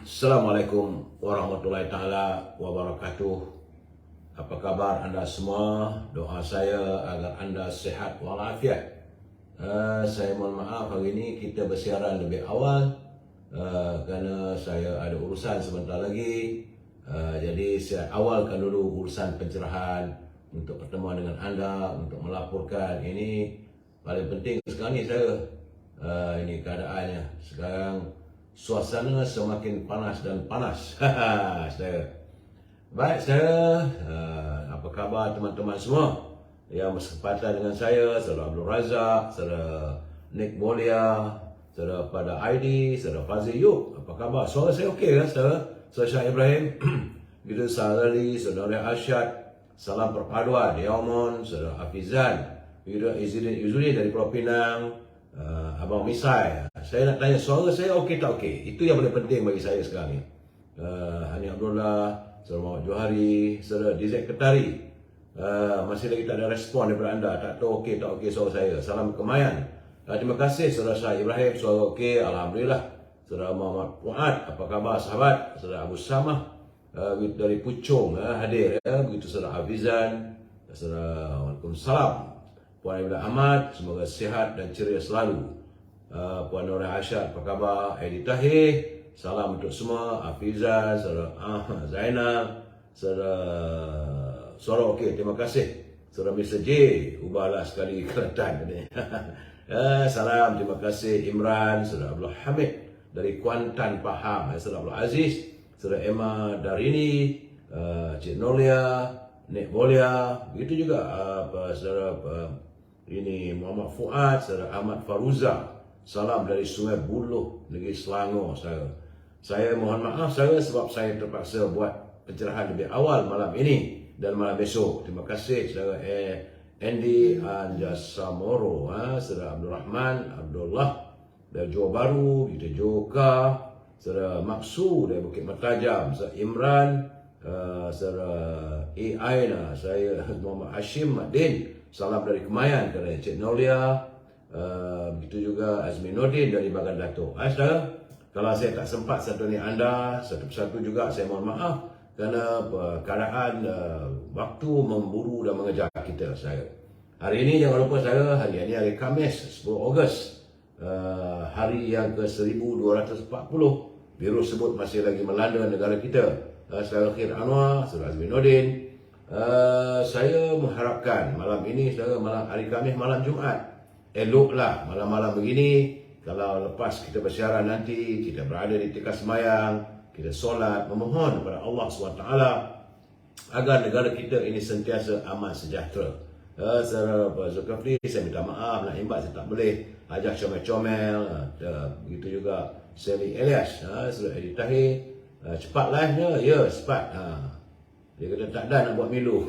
Assalamualaikum warahmatullahi taala wabarakatuh. Apa kabar anda semua? Doa saya agar anda sehat walafiat. Saya mohon maaf hari ini kita bersiaran lebih awal kerana saya ada urusan sebentar lagi. Jadi saya awalkan dulu urusan pencerahan untuk pertemuan dengan anda, untuk melaporkan ini paling penting sekarang ni saya. Ini keadaannya sekarang, suasana semakin panas dan panas. Baik saya, apa khabar teman-teman semua yang bersempatan dengan saya, saudara Abdul Razak, saudara Nick Bolia, saudara pada ID, saudara Fazil Yub. Apa khabar? Suara saya okey kan saudara? Saudara Syah Ibrahim, gitu saudara Ali, saudara Arsyad, salam perpaduan, Yaumon, saudara Hafizan, gitu Izzuddin dari Pulau Pinang, Abang Misai. Saya nak tanya suara saya okey tak okey? Itu yang paling penting bagi saya sekarang ni. Hani Abdullah, Saudara Muhammad Johari, Saudara DZ Ketari, masih lagi tak ada respon daripada anda. Tak tahu okey tak okey suara saya. Salam kemayan. Terima kasih Saudara Syah Ibrahim, suara okey, alhamdulillah. Saudara Muhammad Fuad, apa khabar sahabat? Saudara Abu Samah dari Puchong hadir. Begitu Saudara Hafizan, Saudara Waalaikumsalam. Puan Ibrahim Ahmad, semoga sihat dan ceria selalu. Puan Nora Asyad, apa khabar? Edi Tahir, salam untuk semua. Hafizah, Saudara Zainal, Saudara suara okey, terima kasih. Saudara Mr. J, ubahlah sekali Kelantan. Salam, terima kasih. Imran, Saudara Abdul Hamid dari Kuantan Pahang, Saudara Abdul Aziz, Saudara Emma Darini, Cik Nolia, Nek Bolia, begitu juga saudara ini Muhammad Fuad, saudara Ahmad Faruza. Salam dari Sungai Buloh, Negeri Selangor. Saya mohon maaf saya sebab saya terpaksa buat pencerahan lebih awal malam ini dan malam besok. Terima kasih saudara Andy Anjasamoro, saudara Abdul Rahman Abdullah dari Johor Bahru, kita Joka, saudara Maksu dari Bukit Mertajam, saudara Imran, saudara Aina, saya Muhammad Hashim Madin, salam dari Kemayan kerana Cik Nolia, begitu juga Azminuddin dari Bagan Datuk. Saudara, kalau saya tak sempat satu ni anda, satu persatu juga saya mohon maaf kerana keadaan waktu memburu dan mengejar kita. Saya hari ini jangan lupa saya, hari ini hari Khamis 10 Ogos, hari yang ke 1240 virus sebut masih lagi melanda negara kita. Saudara Khir Anwar, Saudara Azminuddin, saya mengharapkan malam ini, saudara, malam hari Khamis, malam Jumaat, eloklah malam-malam begini. Kalau lepas kita bersiaran nanti, kita berada di tikar semayang, kita solat, memohon kepada Allah SWT agar negara kita ini sentiasa aman sejahtera. Saudara Zulkifli, saya minta maaf, nak imbat saya tak boleh, ajak comel-comel. Begitu juga Sally Elias, Saudara Edi Tahir, cepat live-nya, ya cepat. Dia kata tak ada nak buat milu.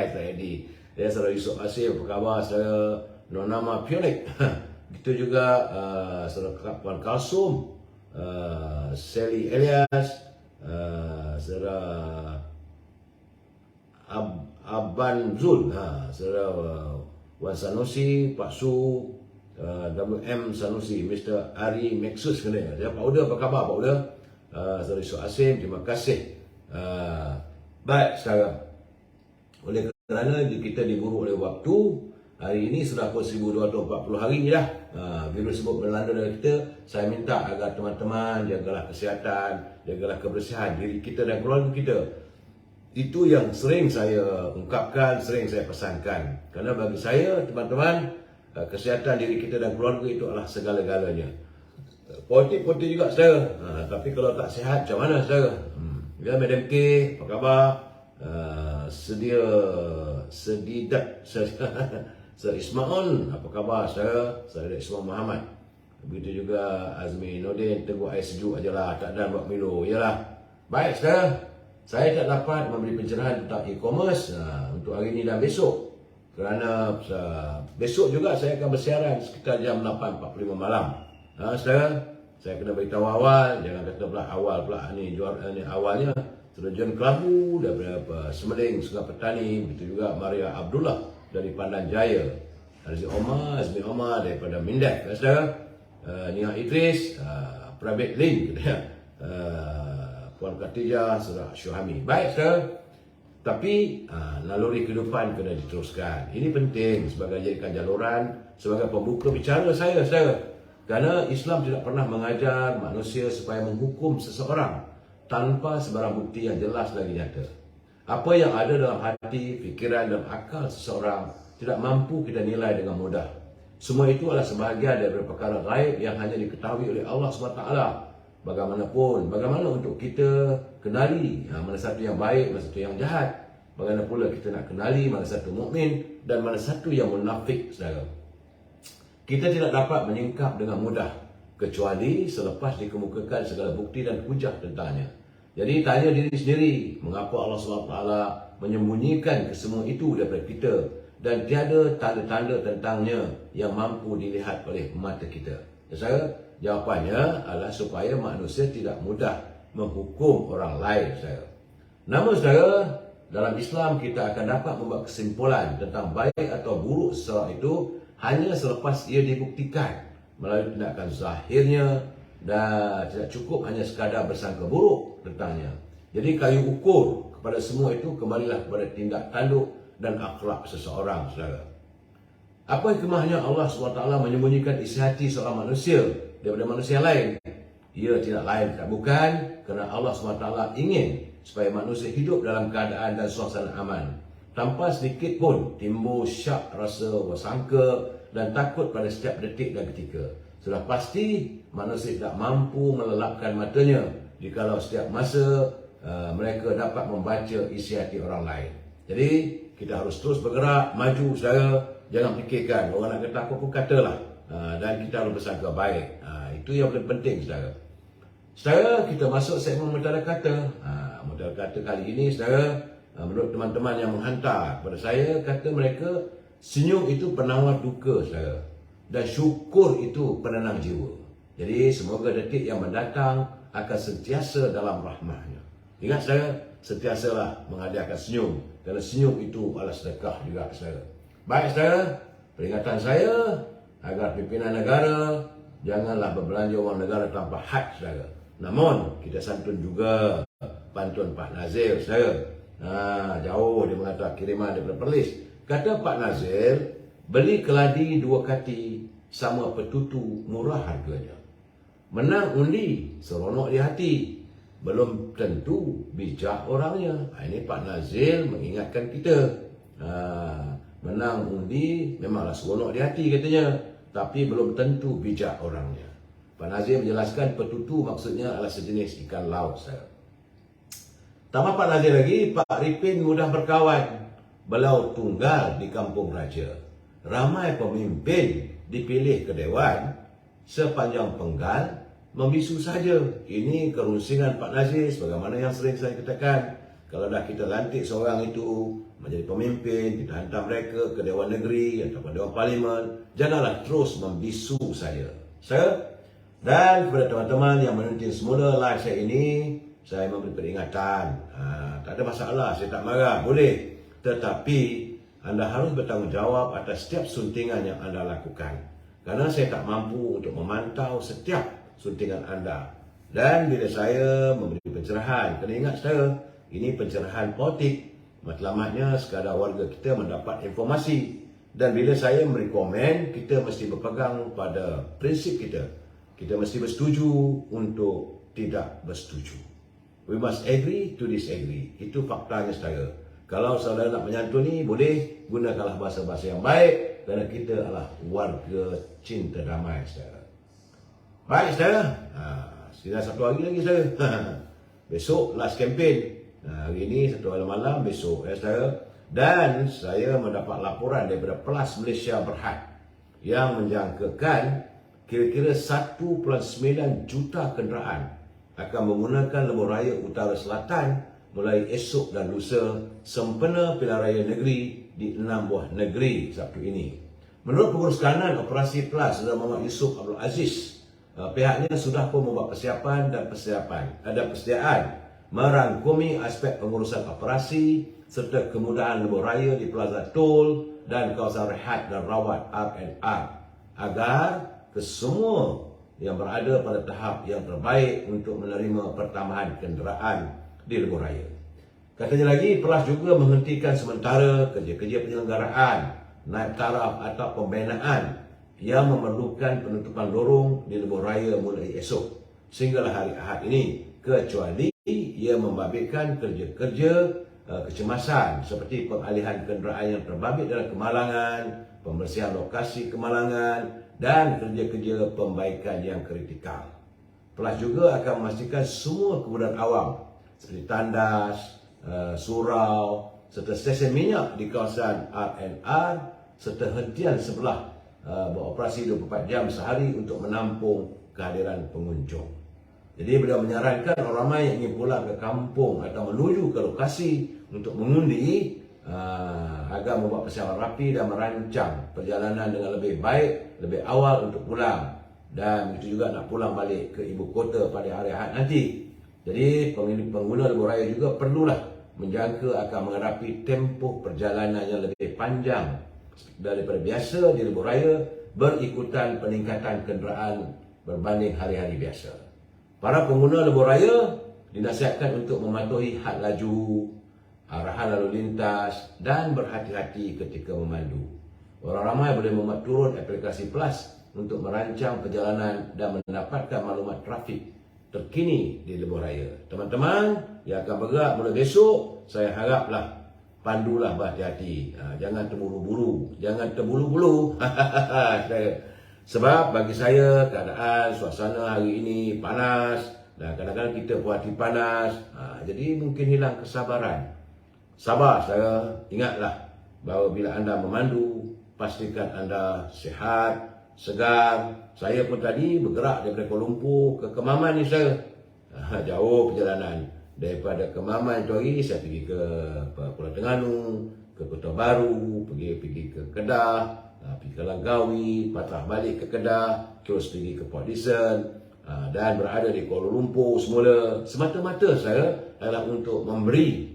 Saya Edi. Ya, Saudara Yusuf Asif, apa khabar? Saudara Nonama Pionik. Begitu juga Saudara Puan Kalsum, Sally Elias, Saudara Aban Zul, Saudara Wan Sanusi, Pak Su, WM Sanusi, Mr. Ari Maxus kena. Pak Uda, apa khabar Pak Uda? Saudara Yusuf Asim, terima kasih. Baik sekarang, oleh kerana kita diburu oleh waktu, hari ini sudah pun 1240 hari dah virus sebut melanda negara kita. Saya minta agar teman-teman jagalah kesihatan, jagalah kebersihan diri kita dan keluarga kita. Itu yang sering saya ungkapkan, sering saya pesankan. Kerana bagi saya, teman-teman, kesihatan diri kita dan keluarga itu adalah segala-galanya. Politik-politik juga saudara, tapi kalau tak sihat macam mana saudara? Ya, Madam K, apa khabar? Sedidat Sir Ismail, apa khabar saudara? Saya Ismail Muhammad. Begitu juga Azmi Nordin, tengok air sejuk ajalah, tak ada buat milu. Yalah. Baik saudara, saya tak dapat memberi pencerahan tentang e-commerce untuk hari ini dan besok. Kerana besok juga saya akan bersiaran sekitar jam 8.45 malam. Saudara, saya kena beritahu awal, jangan kata pula awal pula ni awalnya. Saudara John Kelabu daripada Semeling, Sungai Petani, begitu juga Maria Abdullah dari Pandan Jaya, Azmi Omar daripada Mindef, saudara, Nia Idris, private link Puan Khatijah, saudara Syuhami. Baik saudara, tapi naluri kehidupan kena diteruskan. Ini penting sebagai jadikan jaluran, sebagai pembuka bicara saya saudara. Kerana Islam tidak pernah mengajar manusia supaya menghukum seseorang tanpa sebarang bukti yang jelas lagi nyata. Apa yang ada dalam hati, fikiran dan akal seseorang tidak mampu kita nilai dengan mudah. Semua itu adalah sebahagian dari perkara gaib yang hanya diketahui oleh Allah SWT. Bagaimanapun, bagaimana untuk kita kenali mana satu yang baik, mana satu yang jahat. Bagaimana pula kita nak kenali mana satu mukmin dan mana satu yang munafik, saudara. Kita tidak dapat menyingkap dengan mudah kecuali selepas dikemukakan segala bukti dan hujah tentangnya. Jadi tanya diri sendiri, mengapa Allah SWT menyembunyikan kesemua itu daripada kita dan tiada tanda-tanda tentangnya yang mampu dilihat oleh mata kita. Saudara, jawapannya adalah supaya manusia tidak mudah menghukum orang lain, saudara. Namun saudara, dalam Islam kita akan dapat membuat kesimpulan tentang baik atau buruk seseorang itu hanya selepas ia dibuktikan melalui tindakan zahirnya dan tidak cukup hanya sekadar bersangka buruk tentangnya. Jadi kayu ukur kepada semua itu kembalilah kepada tindak tanduk dan akhlak seseorang, saudara. Apa hikmahnya Allah SWT menyembunyikan isi hati seorang manusia daripada manusia lain? Ia tidak lain tidak bukan kerana Allah SWT ingin supaya manusia hidup dalam keadaan dan suasana aman, tanpa sedikit pun timbul syak rasa bersangka dan takut pada setiap detik dan ketika. Sudah pasti manusia tidak mampu melelapkan matanya jikalau setiap masa mereka dapat membaca isi hati orang lain. Jadi kita harus terus bergerak maju, saudara. Jangan fikirkan orang nak kata apa pun katalah, dan kita harus bersangka baik. Itu yang paling penting, saudara. Saudara, kita masuk segmen Mutiara Kata. Mutiara Kata kali ini, saudara, menurut teman-teman yang menghantar kepada saya, kata mereka senyum itu penawar duka, saudara, dan syukur itu penenang jiwa. Jadi semoga detik yang mendatang akan sentiasa dalam rahmahnya. Ingat saudara, sentiasalah menghadiahkan senyum, kerana senyum itu adalah sedekah juga, saudara. Baik saudara, peringatan saya agar pimpinan negara janganlah berbelanja wang negara tanpa had, saudara. Namun kita santun juga pantun Pak Nazir, saudara. Jauh dia mengatakan kiriman daripada Perlis. Kata Pak Nazir, beli keladi 2 kati sama petutu murah harganya. Menang undi seronok di hati, belum tentu bijak orangnya. Ini Pak Nazir mengingatkan kita. Menang undi memanglah seronok di hati katanya, tapi belum tentu bijak orangnya. Pak Nazir menjelaskan petutu maksudnya adalah sejenis ikan laut, saudara. Tambah Pak Nazir lagi, Pak Ripin mudah berkawan, belau tunggal di kampung raja. Ramai pemimpin dipilih ke dewan, sepanjang penggal membisu saja. Ini kerusingan Pak Nazir sebagaimana yang sering saya katakan. Kalau dah kita lantik seorang itu menjadi pemimpin, kita hantar mereka ke Dewan Negeri atau ke Dewan Parlimen, janganlah terus membisu saja. Dan kepada teman-teman yang menonton semula live saya ini, saya memberi peringatan. Tak ada masalah, saya tak marah, boleh. Tetapi anda harus bertanggungjawab atas setiap suntingan yang anda lakukan. Kerana saya tak mampu untuk memantau setiap suntingan anda. Dan bila saya memberi pencerahan, kena ingat saudara, ini pencerahan politik. Matlamatnya sekadar warga kita mendapat informasi. Dan bila saya memberi komen, kita mesti berpegang pada prinsip kita. Kita mesti bersetuju untuk tidak bersetuju. We must agree to disagree. Itu faktanya, saudara. Kalau saudara nak menyantuni, boleh gunakanlah bahasa-bahasa yang baik, kerana kita adalah warga cinta damai, saudara. Baik, saudara. Sila satu hari lagi, saudara. Besok last campaign. Hari ini satu malam, besok, saudara. Dan saya mendapat laporan daripada Plus Malaysia Berhad yang menjangkakan kira-kira 1.9 juta kenderaan akan menggunakan lebuh raya Utara Selatan mulai esok dan lusa sempena pilihan raya negeri di 6 buah negeri Sabtu ini. Menurut Pengurus Kanan Operasi Plus, Saudara Muhammad Yusuf Abdul Aziz, pihaknya sudah pun membuat persiapan dan persediaan merangkumi aspek pengurusan operasi serta kemudahan lebuh raya di Plaza Tol dan kawasan rehat dan rawat R&R agar kesemua yang berada pada tahap yang terbaik untuk menerima pertambahan kenderaan di lebuh raya. Katanya lagi, PLAS juga menghentikan sementara kerja-kerja penyelenggaraan, naik taraf atau pembinaan yang memerlukan penutupan lorong di lebuh raya mulai esok sehinggalah hari Ahad ini, kecuali ia membabitkan kerja-kerja kecemasan seperti pengalihan kenderaan yang terbabit dalam kemalangan, pembersihan lokasi kemalangan dan kerja-kerja pembaikan yang kritikal. PLAS juga akan memastikan semua kemudahan awam seperti tandas, surau serta stesen minyak di kawasan R&R serta hentian sebelah beroperasi 24 jam sehari untuk menampung kehadiran pengunjung. Jadi beliau menyarankan orang ramai yang ingin pulang ke kampung atau menuju ke lokasi untuk mengundi agar membuat persiapan rapi dan merancang perjalanan dengan lebih baik, lebih awal untuk pulang. Dan begitu juga nak pulang balik ke ibu kota pada hari Ahad nanti. Jadi pengguna lebuh raya juga perlulah menjangka akan menghadapi tempoh perjalanan yang lebih panjang daripada biasa di lebuh raya berikutan peningkatan kenderaan berbanding hari-hari biasa. Para pengguna lebuh raya dinasihatkan untuk mematuhi had laju, arahan lalu lintas dan berhati-hati ketika memandu. Orang ramai boleh memuat turun aplikasi PLAS untuk merancang perjalanan dan mendapatkan maklumat trafik terkini di lebuh raya. Teman-teman yang akan bergerak mulai besok, saya haraplah pandulah berhati-hati. Jangan terburu-buru, jangan terbulu-bulu. Sebab bagi saya keadaan suasana hari ini panas dan kadang-kadang kita puas hati panas. Jadi mungkin hilang kesabaran. Sabar saya, ingatlah bahawa bila anda memandu, pastikan anda sihat, segar. Saya pun tadi bergerak daripada Kuala Lumpur ke Kemaman ni saya. Jauh perjalanan. Daripada Kemaman itu hari saya pergi ke Pulau Terengganu, ke Kota Baru, pergi ke Kedah, pergi ke Langkawi, patah balik ke Kedah, terus pergi ke Port Dickson dan berada di Kuala Lumpur semula. Semata-mata saya adalah untuk memberi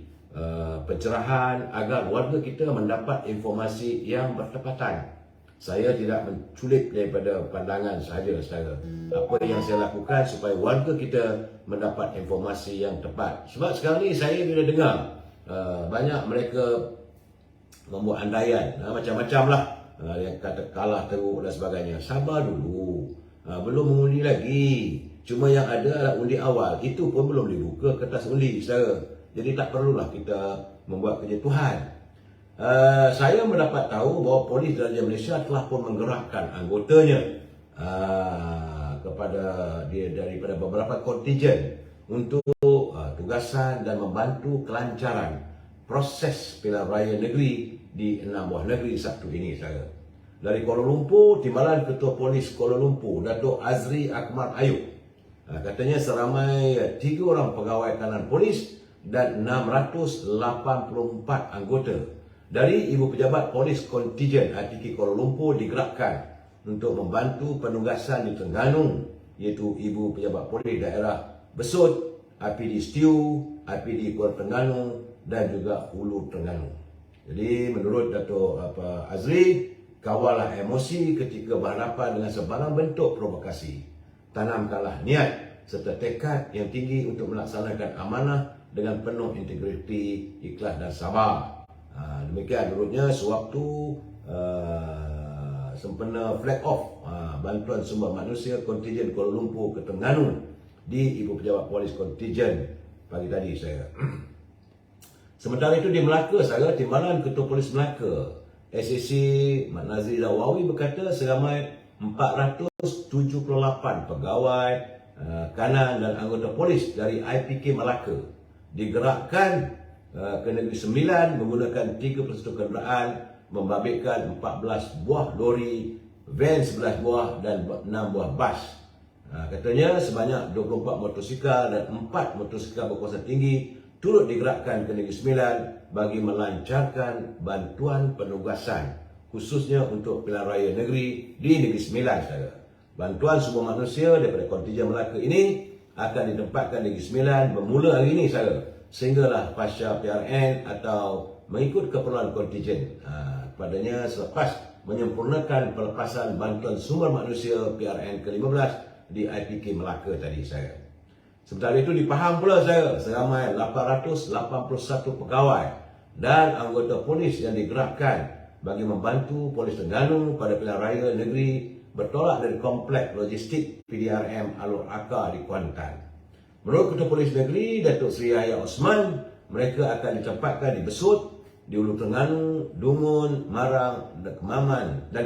pencerahan agar warga kita mendapat informasi yang bertepatan. Saya tidak menculik daripada pandangan sahaja saya. Apa yang saya lakukan supaya warga kita mendapat informasi yang tepat. Sebab sekarang ni saya bila dengar banyak mereka membuat andaian macam-macam lah, yang kata kalah teruk dan sebagainya. Sabar dulu, belum mengundi lagi. Cuma yang ada adalah undi awal. Itu pun belum dibuka kertas undi saya. Jadi tak perlulah kita membuat kejatuhan. Saya mendapat tahu bahawa Polis Diraja Malaysia telah pun menggerakkan anggotanya daripada beberapa kontingen untuk tugasan dan membantu kelancaran proses pilihan raya negeri di 6 buah negeri Sabtu ini saya. Dari Kuala Lumpur, Timbalan Ketua Polis Kuala Lumpur, Datuk Azri Akmal Ayub, katanya seramai 3 orang pegawai kanan polis dan 684 anggota dari Ibu Pejabat Polis Kontijen IPK Kuala Lumpur digerakkan untuk membantu penugasan di Terengganu, iaitu Ibu Pejabat Polis Daerah Besut, IPD Stew, IPD Kuala Terengganu dan juga Hulu Terengganu. Jadi menurut Datuk Azri, kawallah emosi ketika berhadapan dengan sebarang bentuk provokasi. Tanamkanlah niat serta tekad yang tinggi untuk melaksanakan amanah dengan penuh integriti, ikhlas dan sabar. Demikian menurutnya sewaktu sempena flag off bantuan sumber manusia kontijen Kuala Lumpur ke Terengganu di Ibu Pejabat Polis Kontijen pagi tadi saya. Sementara itu di Melaka saya, Timbalan Ketua Polis Melaka SAC Mat Nazri Dawawi berkata seramai 478 pegawai kanan dan anggota polis dari IPK Melaka digerakkan ke Negeri Sembilan menggunakan 3 persatu kenderaan, membabitkan 14 buah lori, van 11 buah dan 6 buah bas. Katanya sebanyak 24 motosikal dan 4 motosikal berkuasa tinggi turut digerakkan ke Negeri Sembilan bagi melancarkan bantuan penugasan khususnya untuk pilihan raya negeri di Negeri Sembilan saja. Bantuan sumber manusia daripada kontijen Melaka ini akan ditempatkan di Negeri Sembilan bermula hari ini saja, sehinggalah pasca PRN atau mengikut keperluan kontijen. Padanya selepas menyempurnakan pelepasan bantuan sumber manusia PRN ke-15 di IPK Melaka tadi saya. Sementara itu di Pahang pula saya seramai 881 pegawai dan anggota polis yang digerakkan bagi membantu Polis Terengganu pada pilihan raya negeri bertolak dari kompleks logistik PDRM Alor Aka di Kuantan. Menurut Ketua Polis Negeri Datuk Seri Yahya Osman, mereka akan ditempatkan di Besut, di Ulu Terengganu, Dungun, Marang dan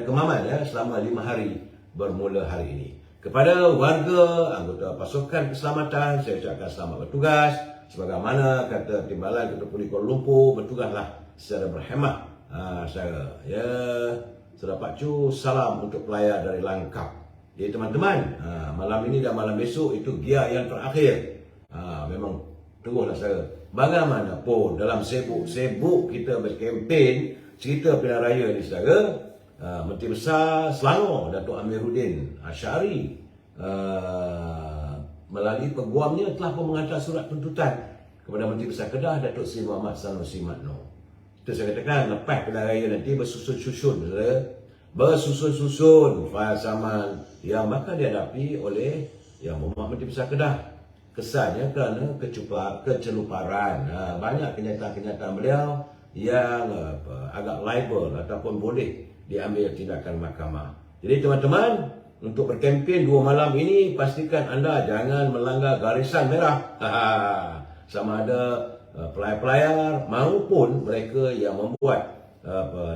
Kemaman selama 5 hari bermula hari ini. Kepada warga, anggota pasukan keselamatan, saya ucapkan selamat bertugas. Sebagaimana kata Timbalan Ketua Polis Kuala Lumpur, bertugaslah secara berhemah. Saudara Pak Cu, salam untuk pelayar dari Langkap. Jadi teman-teman, malam ini dan malam besok itu gear yang terakhir. Memang teruslah saya. Bagaimanapun dalam sibuk kita berkempen cerita pilihan raya ni saudara, Menteri Besar Selangor Datuk Amiruddin Asyari melalui peguamnya telah pun menghantar surat tuntutan kepada Menteri Besar Kedah Datuk Seri Muhammad Sanusi Madno. Itu saya katakan, lepas pilihan raya nanti bersusun-susun fail saman yang bakal dihadapi oleh Yang Berhormat Menteri Besar Kedah. Kesannya kerana keceluparan, banyak kenyataan-kenyataan beliau yang agak liable ataupun boleh diambil tindakan mahkamah. Jadi teman-teman, untuk berkempen 2 malam ini, pastikan anda jangan melanggar garisan merah. Sama ada pelayar-pelayar maupun mereka yang membuat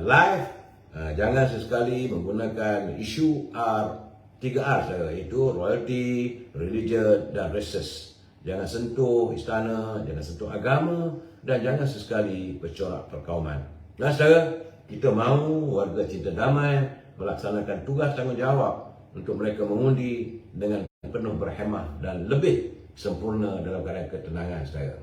live, jangan sesekali menggunakan isu R3R saya, iaitu royalty, religion dan races. Jangan sentuh istana, jangan sentuh agama dan jangan sesekali bercorak perkauman. Dan saudara, kita mahu warga cinta damai melaksanakan tugas tanggungjawab untuk mereka mengundi dengan penuh berhemah dan lebih sempurna dalam keadaan ketenangan saudara.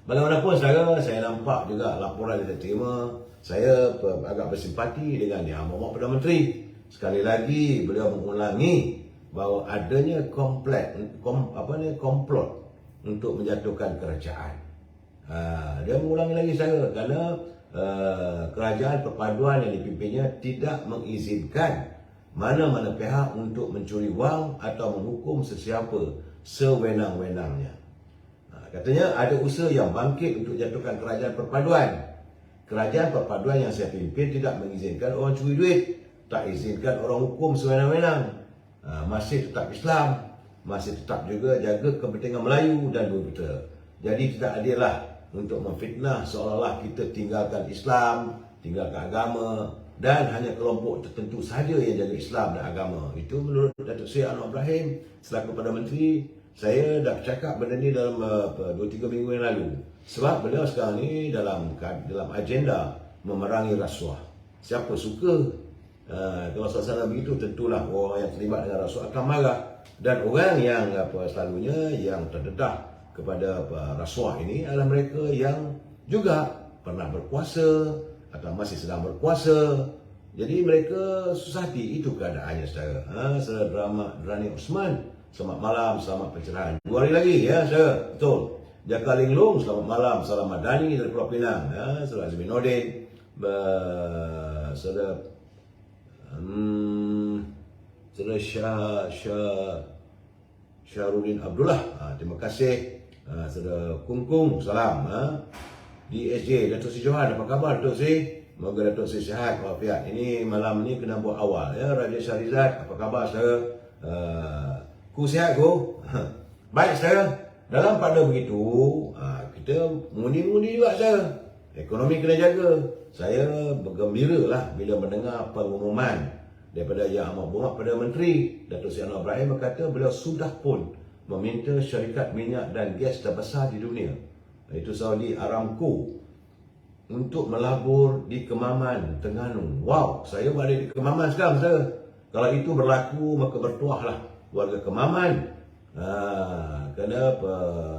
Bagaimanapun saudara, saya nampak juga laporan yang diterima, saya agak bersimpati dengan Yang Berhormat Perdana Menteri. Sekali lagi beliau mengulangi bahawa adanya komplot untuk menjatuhkan kerajaan. Dia mengulangi lagi saya kerana kerajaan perpaduan yang dipimpinnya tidak mengizinkan mana-mana pihak untuk mencuri wang atau menghukum sesiapa sewenang-wenangnya. Katanya ada usaha yang bangkit untuk jatuhkan kerajaan perpaduan. Kerajaan perpaduan yang saya pimpin tidak mengizinkan orang curi duit, tak izinkan orang hukum sewenang-wenang. Masih tetap Islam, masih tetap juga jaga kepentingan Melayu dan Bumi-Putera. Jadi tidak adil lah untuk memfitnah seolah-olah kita tinggalkan Islam, tinggalkan agama dan hanya kelompok tertentu sahaja yang jaga Islam dan agama. Itu menurut Datuk Seri Anwar Ibrahim selaku Perdana Menteri. Saya dah cakap benda ni dalam 2-3 minggu yang lalu. Sebab beliau sekarang ni dalam agenda memerangi rasuah. Siapa suka kalau suasana begitu, tentulah orang yang terlibat dengan rasuah akan marah. Dan orang yang selalunya yang terdedah kepada rasuah ini adalah mereka yang juga pernah berkuasa atau masih sedang berkuasa. Jadi mereka susah hati. Itu keadaannya saudara. Saudara Drani Osman, selamat malam, selamat pencerahan. 2 hari lagi ya saudara. Betul. Jaka Linglung, selamat malam, salam Madani dari Pulau Pinang. Saudara Azmi Nordin, saudara Syahrudin Abdullah, terima kasih. Saudara Kungkung, salam. DSJ Datuk Seri Johan, apa khabar Datuk Seri? Moga Datuk Seri sihat walafiat. Ini malam ni kena buat awal ya. Raja Syarizat, apa khabar saudara? Ku sihat ku? Baik saudara. Dalam pada begitu, kita mengundi-undi juga saudara. Ekonomi kena jaga. Saya bergembira lah bila mendengar pengumuman daripada Yang Berhormat Perdana Menteri Datuk Seri Anwar Ibrahim berkata beliau sudah pun meminta syarikat minyak dan gas terbesar di dunia, iaitu Saudi Aramco, untuk melabur di Kemaman, Terengganu. Wow, saya berada di Kemaman sekarang saudara. Kalau itu berlaku, maka bertuahlah warga Kemaman. Kerana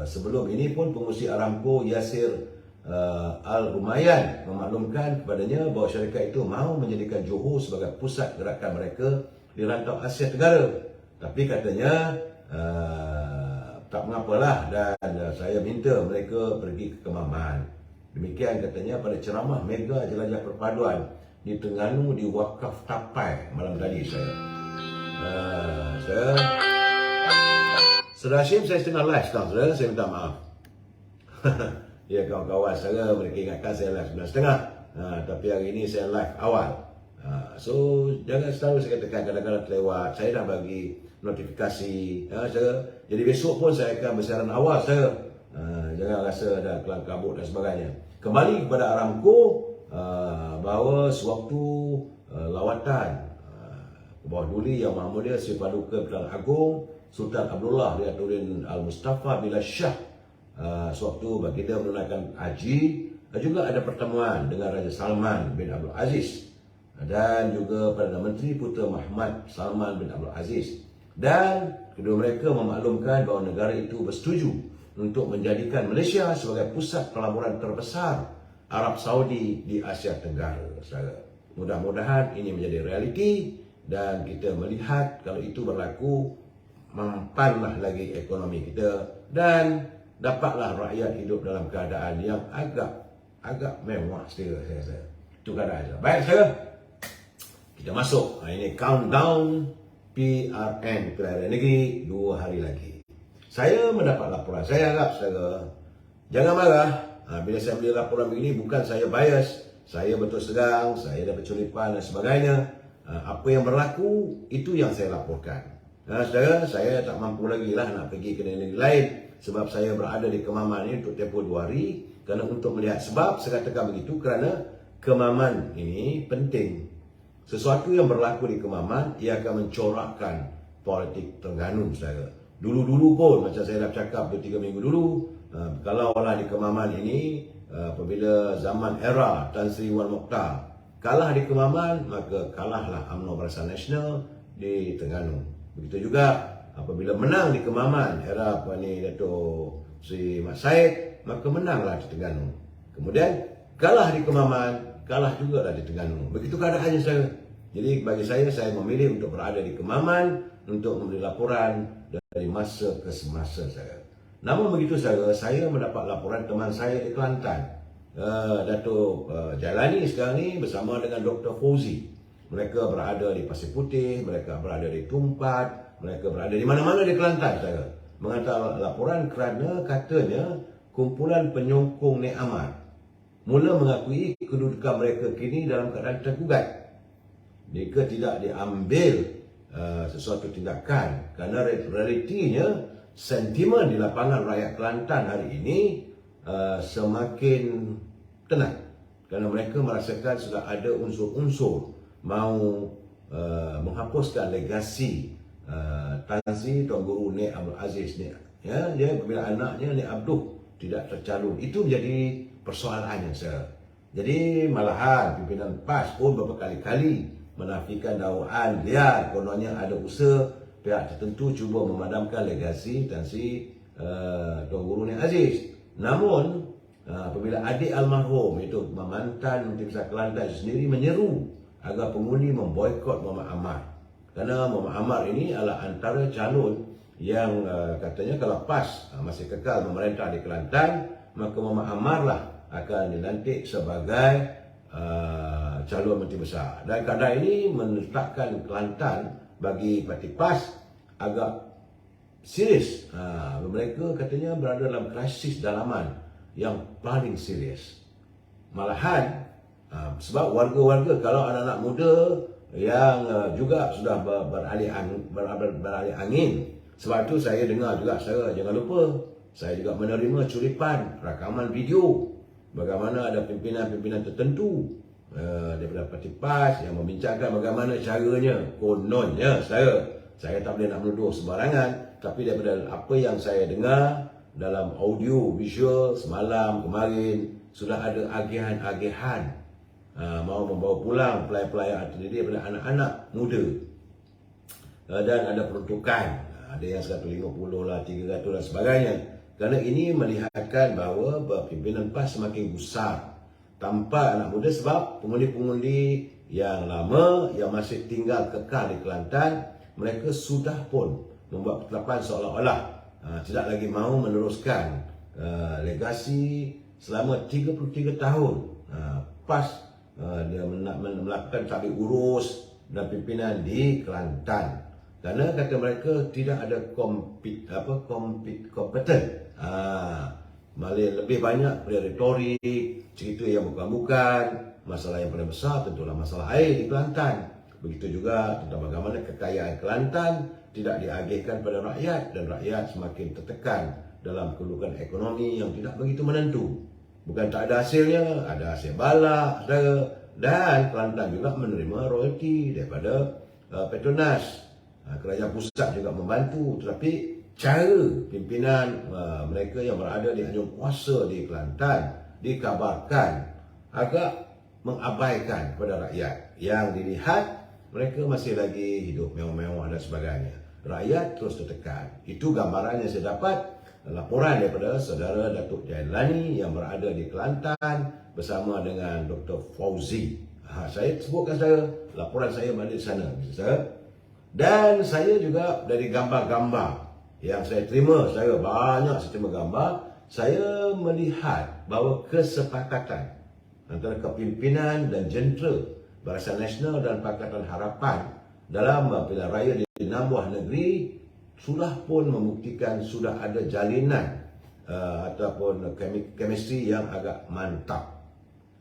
sebelum ini pun pengurusi Aramco Yasir Al-Rumayyan memaklumkan kepadanya bahawa syarikat itu mahu menjadikan Johor sebagai pusat gerakan mereka di rantau Asia Tenggara. Tapi katanya tak mengapalah dan saya minta mereka pergi ke Kemaman. Demikian katanya pada ceramah mega jelajah perpaduan di Terengganu di Wakaf Tapai malam tadi saya. Saudara, Saudara Hashim, saya setengah live sekarang, saudara. Saya minta maaf. Ya, kawan-kawan saudara, mereka ingatkan saya live 9.30. Tapi hari ini saya live awal. So, jangan selalu saya katakan kadang-kadang terlewat. Saya dah bagi notifikasi, saudara. Jadi besok pun saya akan bersiaran awal, saudara. Jangan rasa ada kelang kabut dan sebagainya. Kembali kepada Aramco, bahawa sewaktu lawatan ke bawah Duli Yang Maha Mulia Sri Paduka Perdana Agong Sultan Abdullah Riyatuddin Al-Mustafa Billah Shah, sewaktu baginda menunaikan haji, juga ada pertemuan dengan Raja Salman bin Abdul Aziz dan juga Perdana Menteri Putera Muhammad Salman bin Abdul Aziz, dan kedua mereka memaklumkan bahawa negara itu bersetuju untuk menjadikan Malaysia sebagai pusat pelaburan terbesar Arab Saudi di Asia Tenggara. Mudah-mudahan ini menjadi realiti dan kita melihat kalau itu berlaku, mampanlah lagi ekonomi kita dan dapatlah rakyat hidup dalam keadaan yang agak mewah sedikit, saya rasa. Itu keadaan. Baik, saya kita masuk. Ini countdown PRN Pilihan Negeri 2 hari lagi. Saya mendapat laporan. Saya harap saudara jangan marah. Bila saya ambil laporan begini, bukan saya bias. Saya betul sedang, saya dapat curipan dan sebagainya. Apa yang berlaku, itu yang saya laporkan. Saudara, saya tak mampu lagi lah nak pergi ke negeri lain. Sebab saya berada di Kemaman ini untuk tempoh 2 hari. Kerana untuk melihat sebab, saya katakan begitu kerana Kemaman ini penting. Sesuatu yang berlaku di Kemaman, ia akan mencorakkan politik Terengganu, saudara. Dulu-dulu pun, macam saya dah cakap 2-3 minggu dulu, kalau lah di Kemaman ini, apabila zaman era Tan Sri Wan Mokhtar kalah di Kemaman, maka kalahlah UMNO Barisan Nasional di Terengganu. Begitu juga apabila menang di Kemaman era Dato' Sri Mat Said, maka menanglah di Terengganu. Kemudian kalah di Kemaman, kalah juga lah di Terengganu. Begitu keadaannya, saya. Jadi bagi saya memilih untuk berada di Kemaman untuk memberi laporan dari masa ke semasa, saya. Namun begitu, saya mendapat laporan teman saya di Kelantan, Dato' Jalani sekarang ni bersama dengan Dr. Fauzi. Mereka berada di Pasir Putih, mereka berada di Tumpat, mereka berada di mana-mana di Kelantan, saya. Menghantar laporan kerana katanya kumpulan penyokong Nek Ahmad mula mengakui kedudukan mereka kini dalam keadaan tergugat jika tidak diambil sesuatu tindakan, kerana realitinya sentimen di lapangan rakyat Kelantan hari ini semakin tenang kerana mereka merasakan sudah ada unsur-unsur mau menghapuskan legasi Tan Sri Tuan Guru Nek Abdul Aziz ni, ya, apabila anaknya Nek Abdul tidak tercalon. Itu menjadi persoalannya, saya. Jadi malahan pimpinan PAS pun beberapa kali-kali menafikan dakwaan liar, kononnya ada usaha pihak tertentu cuba memadamkan legasi Tan Sri Tuan Guru Nek Aziz. Namun apabila adik almarhum iaitu mantan Menteri Besar Kelantan sendiri menyeru agar pengundi memboikot Muhammad Ahmad, kerana Muhammad Ahmad ini adalah antara calon yang katanya kalau PAS masih kekal memerintah di Kelantan, maka Muhammad Ahmad lah akan dilantik sebagai calon Menteri Besar. Dan keadaan ini meletakkan Kelantan bagi parti PAS agak serius. Mereka katanya berada dalam krisis dalaman yang paling serius. Malahan sebab warga-warga, kalau anak-anak muda yang juga sudah beralih angin. Sebab itu saya dengar juga, saya jangan lupa, saya juga menerima curipan rakaman video bagaimana ada pimpinan-pimpinan tertentu daripada parti PAS yang membincangkan bagaimana caranya, kononnya, saya tak boleh nak menuduh sembarangan, tapi daripada apa yang saya dengar dalam audio visual semalam kemarin, sudah ada agihan-agihan mau membawa pulang pelayan-pelayan artileri daripada anak-anak muda, dan ada peruntukan, ada yang 150 lah, 300 dan sebagainya. Kerana ini melihatkan bahawa pimpinan PAS semakin gusar tanpa anak muda, sebab pengundi-pengundi yang lama yang masih tinggal kekal di Kelantan, mereka sudah pun membuat ketetapan seolah-olah tidak lagi mahu meneruskan legasi selama 33 tahun PAS dia melakukan tabik urus dan pimpinan di Kelantan. Kerana kata mereka tidak ada kompeten. Malah lebih banyak pada retorik, cerita yang bukan-bukan. Masalah yang paling besar tentulah masalah air di Kelantan. Begitu juga tentang bagaimana kekayaan Kelantan tidak diagihkan pada rakyat dan rakyat semakin tertekan dalam kedudukan ekonomi yang tidak begitu menentu. Bukan tak ada hasilnya, ada hasil balak, saudara. Dan Kelantan juga menerima royalti daripada Petronas. Kerajaan pusat juga membantu, tetapi cara pimpinan mereka yang berada di anjung kuasa di Kelantan dikabarkan agak mengabaikan kepada rakyat. Yang dilihat mereka masih lagi hidup mewah-mewah dan sebagainya. Rakyat terus tertekan. Itu gambaran yang saya dapat laporan daripada saudara Datuk Jailani yang berada di Kelantan bersama dengan Dr. Fauzi. Saya sebutkan saudara, laporan saya balik sana. Dan saya juga dari gambar-gambar yang saya terima, saya banyak saya terima gambar, saya melihat bahawa kesepakatan antara kepimpinan dan jentera Barisan Nasional dan Pakatan Harapan dalam pilihan raya di 6 buah negeri sudah pun membuktikan sudah ada jalinan ataupun chemistry yang agak mantap.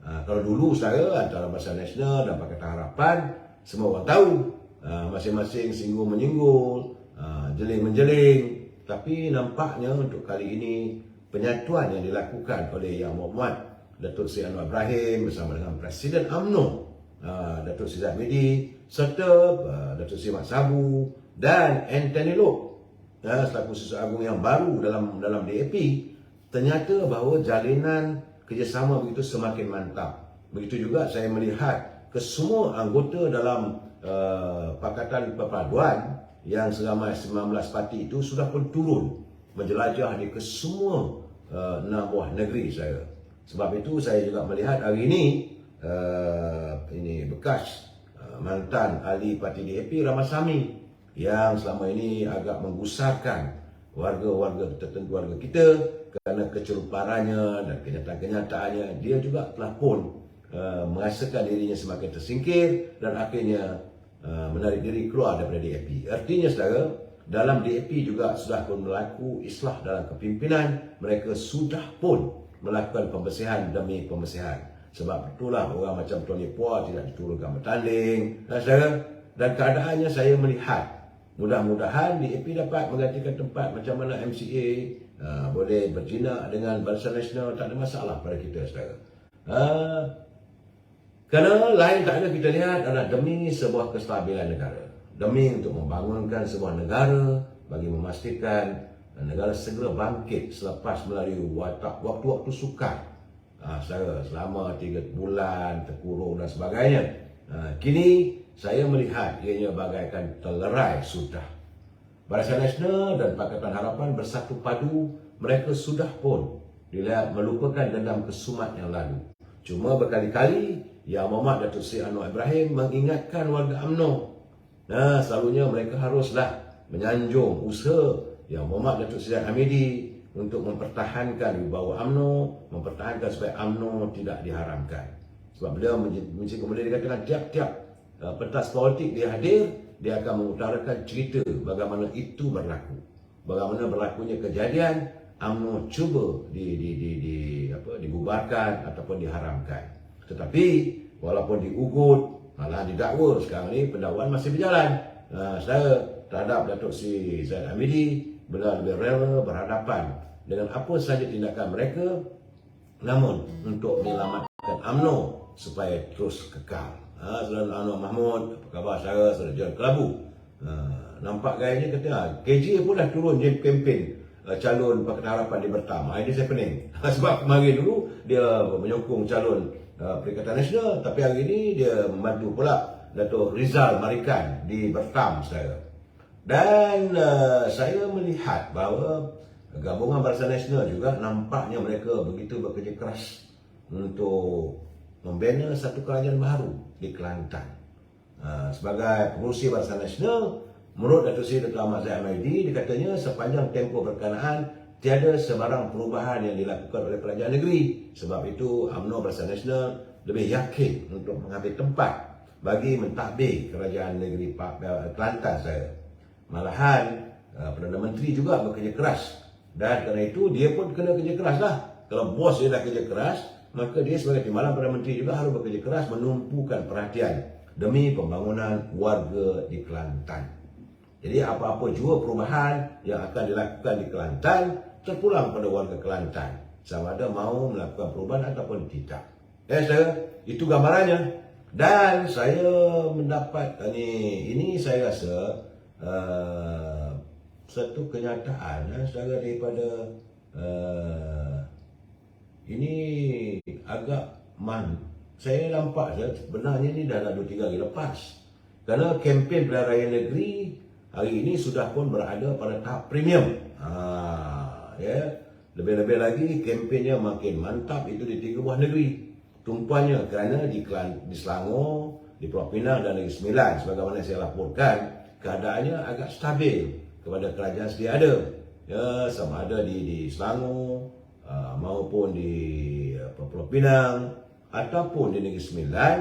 Kalau dulu saya antara Barisan Nasional dan Pakatan Harapan, semua orang tahu masing-masing singgung-menyinggung, jeling-menjeling. Tapi nampaknya untuk kali ini penyatuan yang dilakukan oleh Yang Mohd Datuk Seri Anwar Ibrahim bersama dengan Presiden UMNO Datuk Seri Zahmidi serta Datuk Seri Mat Sabu dan Anthony Loke selaku Sesuai Agung yang baru dalam DAP, ternyata bahawa jalinan kerjasama begitu semakin mantap. Begitu juga saya melihat kesemua anggota dalam Pakatan Perpaduan yang seramai 19 parti itu sudah pun turun menjelajah di kesemua 6 buah negeri saya. Sebab itu saya juga melihat hari ini bekas mantan ahli parti DAP Ramasamy yang selama ini agak menggusarkan warga-warga tertentu warga kita kerana keceluparannya dan kenyataan-kenyataannya. Dia juga telah pun merasakan dirinya semakin tersingkir dan akhirnya menarik diri keluar daripada DAP. Artinya saudara, dalam DAP juga sudah pun berlaku islah dalam kepimpinan. Mereka sudah pun melakukan pembersihan demi pembersihan. Sebab itulah orang macam Tony Puah tidak diturunkan bertanding. Dan keadaannya saya melihat mudah-mudahan DAP dapat menggantikan tempat macam mana MCA boleh berjinak dengan Barisan Nasional, tak ada masalah pada kita saudara. Kerana lain tak ada kita lihat adalah demi sebuah kestabilan negara, demi untuk membangunkan sebuah negara bagi memastikan negara segera bangkit selepas melalui waktu-waktu sukar selama 3 bulan terkurung dan sebagainya. Kini saya melihat ianya bagaikan terlerai sudah. Barisan Nasional dan Pakatan Harapan bersatu padu. Mereka sudah pun dilihat melupakan dendam kesumat yang lalu. Cuma berkali-kali Yang Mohd Datuk Seri Anwar Ibrahim mengingatkan warga UMNO. Selalunya mereka haruslah menyanjung usaha Yang Mohd Datuk Seri Hamidi untuk mempertahankan wibawa UMNO, mempertahankan supaya UMNO tidak diharamkan. Sebab beliau kemudian dikatakan tiap-tiap pentas politik dia hadir, dia akan mengutarakan cerita bagaimana itu berlaku. Bagaimana berlakunya kejadian UMNO cuba dibubarkan ataupun diharamkan. Tetapi walaupun diugut, malah didakwa, sekarang ni pendakwaan masih berjalan. Saya terhadap Datuk Seri Zaid Hamidi, beliau lebih rela berhadapan dengan apa sahaja tindakan mereka, namun untuk menyelamatkan UMNO supaya terus kekal. Saudara Anwar Mahmud, apa khabar saudara? Saudara John Kelabu, nampak gayanya kata KJ pun dah turun je kempen calon Pakatan Harapan di Bertam. Ini saya pening sebab kemarin dulu dia menyokong calon Perikatan Nasional, tapi hari ini dia membantu pula Datuk Rizal Marikan di Bertam saya. Dan saya melihat bahawa gabungan Barisan Nasional juga nampaknya mereka begitu bekerja keras untuk membina satu kerajaan baru di Kelantan. Sebagai pengurusi Barisan Nasional, menurut Datuk Seri Dr. Ahmad Zahid Hamidi, dikatanya sepanjang tempoh berkenaan tiada sebarang perubahan yang dilakukan oleh kerajaan negeri. Sebab itu UMNO Barisan Nasional lebih yakin untuk mengambil tempat bagi mentadbir kerajaan negeri Kelantan saya. Malahan Perdana Menteri juga bekerja keras. Dan kerana itu dia pun kena kerja keras lah. Kalau bos dia dah kerja keras, maka dia sebagai timbalan Perdana Menteri juga harus bekerja keras menumpukan perhatian demi pembangunan warga di Kelantan. Jadi apa-apa jua perubahan yang akan dilakukan di Kelantan terpulang pada warga Kelantan, sama ada mahu melakukan perubahan ataupun tidak. Saudara, itu gambarannya. Dan saya mendapat ini saya rasa satu kenyataan saudara, daripada ini agak saya nampak sebenarnya ini dah 2-3 hari lepas. Kerana kempen pilihan raya negeri hari ini sudah pun berada pada tahap premium. Lebih-lebih lagi kempennya makin mantap itu di 3 buah negeri. Tumpuannya kerana di Selangor, di Pulau Pinang dan Negeri Sembilan, sebagaimana saya laporkan, keadaannya agak stabil kepada kerajaan sedia ada. Sama ada di Selangor maupun di Pulau Pinang ataupun di Negeri Sembilan.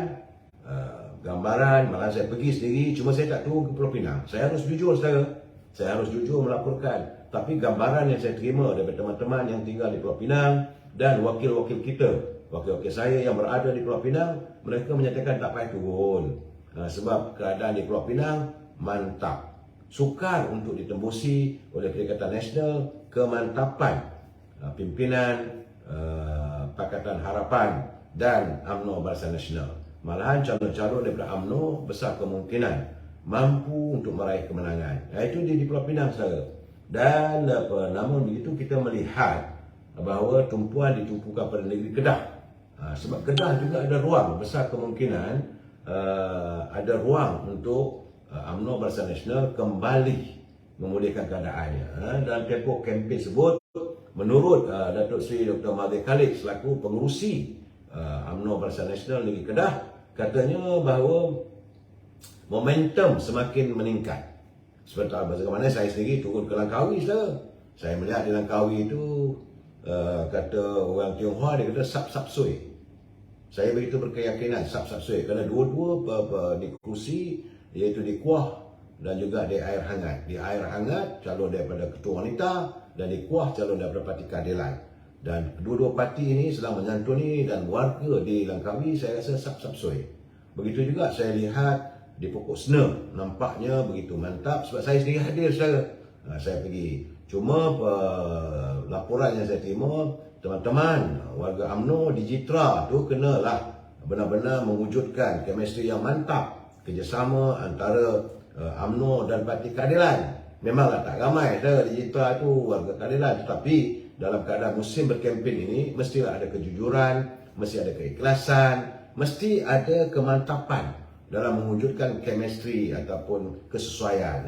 Gambaran, malah saya pergi sendiri, cuma saya tak tahu ke Pulau Pinang. Saya harus jujur saudara, saya harus jujur melaporkan. Tapi gambaran yang saya terima daripada teman-teman yang tinggal di Pulau Pinang dan wakil-wakil kita, wakil-wakil saya yang berada di Pulau Pinang, mereka menyatakan tak payah turun. Sebab keadaan di Pulau Pinang mantap. Sukar untuk ditembusi oleh Perikatan Nasional kemantapan pimpinan Pakatan Harapan dan UMNO Barisan Nasional. Malahan calon-calon daripada UMNO besar kemungkinan mampu untuk meraih kemenangan. Itu di Pulau Pinang saudara. Dan namun begitu kita melihat bahawa tumpuan ditumpukan pada negeri Kedah. Sebab Kedah juga ada ruang, besar kemungkinan ada ruang untuk UMNO Barisan Nasional kembali memulihkan keadaannya. Dan tempoh kempen sebut, menurut Datuk Seri Dr. Mahathir Khalid selaku pengerusi UMNO Barisan Nasional negeri Kedah, katanya bahawa momentum semakin meningkat. Seperti bagaimana saya sendiri turun ke Langkawi saudara. Saya melihat di Langkawi itu kata orang Tionghoa, dia kata sap-sap sui. Saya begitu berkeyakinan sap-sap sui kerana dua-dua di kursi, iaitu di Kuah dan juga di air hangat. Di air hangat calon daripada Ketua Wanita dan di Kuah calon daripada Parti Keadilan. Dan kedua-dua parti ini sedang menyantuni dan warga di Langkawi saya rasa sap-sap sui. Begitu juga saya lihat di Pokok Sena, nampaknya begitu mantap sebab saya sendiri hadir saudara. Saya pergi. Cuma laporan yang saya terima, teman-teman warga UMNO di Jitra tu kenalah benar-benar mewujudkan chemistry yang mantap, kerjasama antara UMNO dan Parti Keadilan. Memanglah tak ramai saudara di Jitra tu warga Keadilan, tetapi dalam keadaan musim berkempen ini mestilah ada kejujuran, mesti ada keikhlasan, mesti ada kemantapan dalam mewujudkan chemistry ataupun kesesuaian.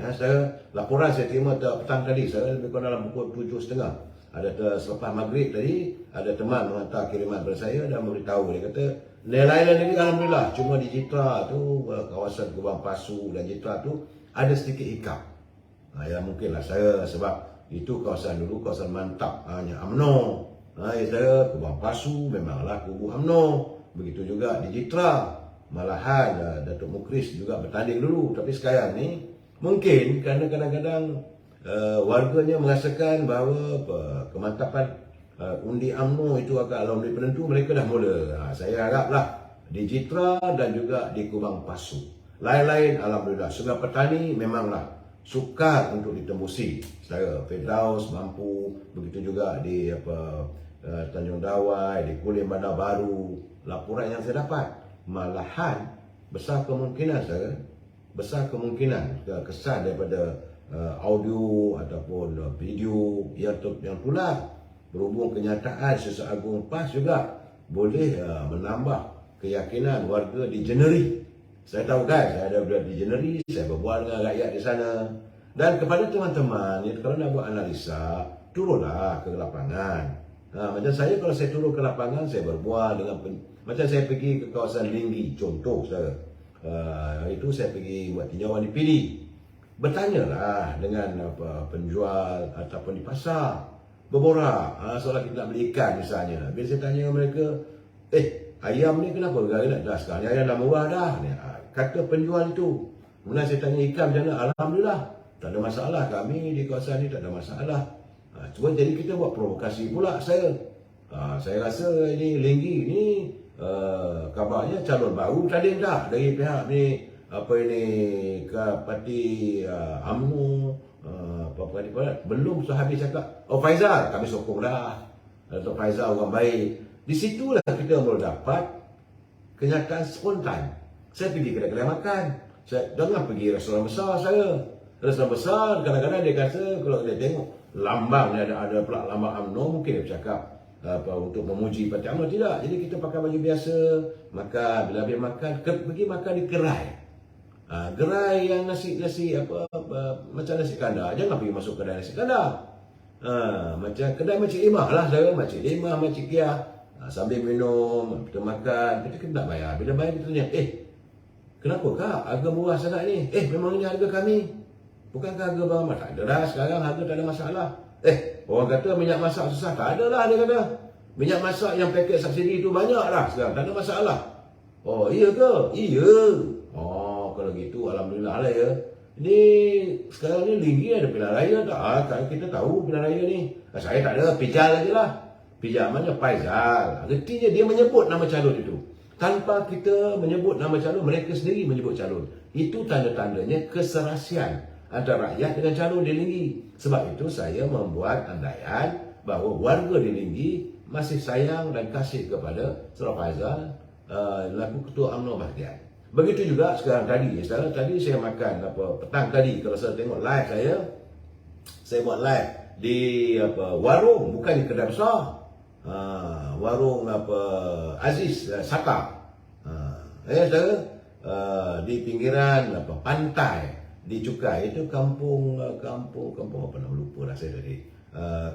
Laporan saya terima petang tadi, saya lebih kurang dalam pukul 7.30. Ada selepas maghrib tadi, ada teman menghantar kiriman kepada saya dan memberitahu, dia kata nilai ini alhamdulillah, cuma di Jitra tu, kawasan Kubang Pasu dan Jitra tu ada sedikit hiccup. Ya mungkinlah saya sebab itu kawasan dulu kawasan mantap hanya UMNO. Saya Kubang Pasu memanglah kubu UMNO. Begitu juga di Jitra. Malahan Datuk Mukris juga bertanding dulu. Tapi sekarang ni mungkin kerana kadang-kadang warganya merasakan bahawa kemantapan undi UMNO itu agak lawan penentu, mereka dah mula. Saya haraplah di Jitra dan juga di Kubang Pasu. Lain-lain alhamdulillah. Sungai Petani memanglah sukar untuk ditembusi. Saya Firdaus mampu, begitu juga di Tanjung Dawai, di Kulim Bandar Baru. Laporan yang saya dapat, malahan besar kemungkinan kesan daripada audio ataupun video yang tular berhubung kenyataan Sesat Agung PAS juga boleh menambah keyakinan warga di Jeneri. Saya tahu kan, saya ada berada di Jeneri, saya berbual dengan rakyat di sana. Dan kepada teman-teman, kalau nak buat analisa, turunlah ke lapangan. Macam saya, kalau saya turun ke lapangan, saya berbual dengan macam saya pergi ke kawasan Linggi, contoh saudara. Itu saya pergi buat tinjauan di PD. Bertanyalah dengan penjual ataupun di pasar. Berborak, soalan kita nak beli ikan misalnya. Bila saya tanya mereka, ayam ni kenapa harga nak dah sekarang? Ayam dah murah dah. Kata penjual itu. Kemudian saya tanya ikan macam mana? Alhamdulillah, Tak ada masalah, kami di kawasan ni tak ada masalah. Cuma jadi kita buat provokasi pula saya. Saya rasa ini Linggi ni kabarnya calon baru tadi tak dari pihak ni apa ini ke parti UMNO parti belum sehabis cakap. Oh Faizal, kami sokong dah. Datuk Faizal orang baik. Di situlah kita mula dapat kenyataan spontan. Saya pergi kedai-kedai makan. Saya jangan pergi restoran besar saya. Restoran besar kadang-kadang dia kata kalau dia tengok lambang ni ada pula lambang UMNO, mungkin dia bercakap untuk memuji parti UMNO. Tidak. Jadi kita pakai baju biasa, makan, bila habis makan pergi makan di gerai. Gerai yang nasi macam nasi kandar. Jangan pergi masuk kedai nasi kandar. Macam kedai Makcik Limah lah saya, Makcik Limah, Makcik Kia. Sambil minum, kita makan, kita kena bayar. Bila bayar kita tanya, kenapa kak harga murah sangat ni? Memang ini harga kami. Bukankah harga barang mahal? Tak ada dah, sekarang harga tak ada masalah. Orang kata minyak masak susah. Tak ada lah dia kata. Minyak masak yang paket subsidi tu banyak lah sekarang, tak ada masalah. Oh iya ke? Iya. Oh kalau gitu alhamdulillah lah ya. Ni sekarang ni Linggi ada pilihan raya tak? Kita tahu pilihan raya ni. Saya tak ada, pijal aje lah. Pijal mana Faizal. Artinya dia menyebut nama calon itu. Tanpa kita menyebut nama calon, mereka sendiri menyebut calon. Itu tanda-tandanya keserasian antara rakyat dengan calon di Linggi. Sebab itu saya membuat andaian bahawa warga di Linggi masih sayang dan kasih kepada Saudara Faizal laku Ketua UMNO Bahtian. Begitu juga sekarang tadi saya makan petang tadi, kalau saya tengok live saya buat live di warung, bukan di kedai besar. Warung Aziz Saka. Saya di pinggiran pantai di Cukai, itu kampung apa nama lupa dah saya tadi.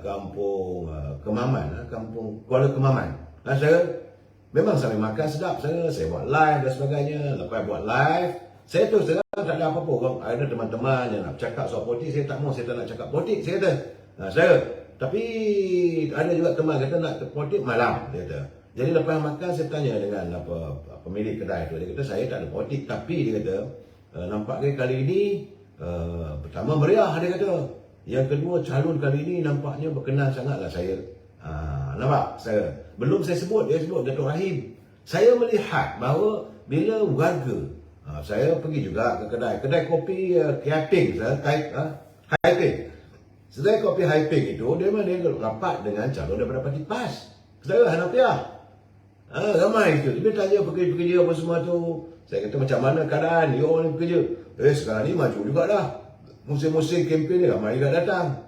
Kampung Kemaman, kampung Kuala Kemaman. Saya memang sambil makan sedap, saya buat live dan sebagainya. Lepas buat live, saya terus terang tak ada apa-apa. Ada teman-teman yang nak cakap soal politik, saya tak mau, saya tak nak cakap politik, saya kata. Tapi ada juga teman kata nak politik malam, dia kata. Jadi lepas makan saya tanya dengan pemilik kedai tu, dia kata saya tak ada politik, tapi dia kata nampaknya kali ini pertama meriah, dia kata. Yang kedua, calon kali ini nampaknya berkenan sangatlah saya. Nampak? Belum saya sebut, dia sebut Datuk Rahim. Saya melihat bahawa bila warga, saya pergi juga ke kedai kopi Haiping, Kedai kopi Haiping itu dia rapat dengan calon daripada parti PAS. Saudara Hanafiah. Ramai itu. Dia tanya pekerja-pekerja apa semua tu. Saya kata macam mana keadaan dia orang bekerja. Sekarang ni maju juga dah. Musim-musim kempen ni ramai juga datang.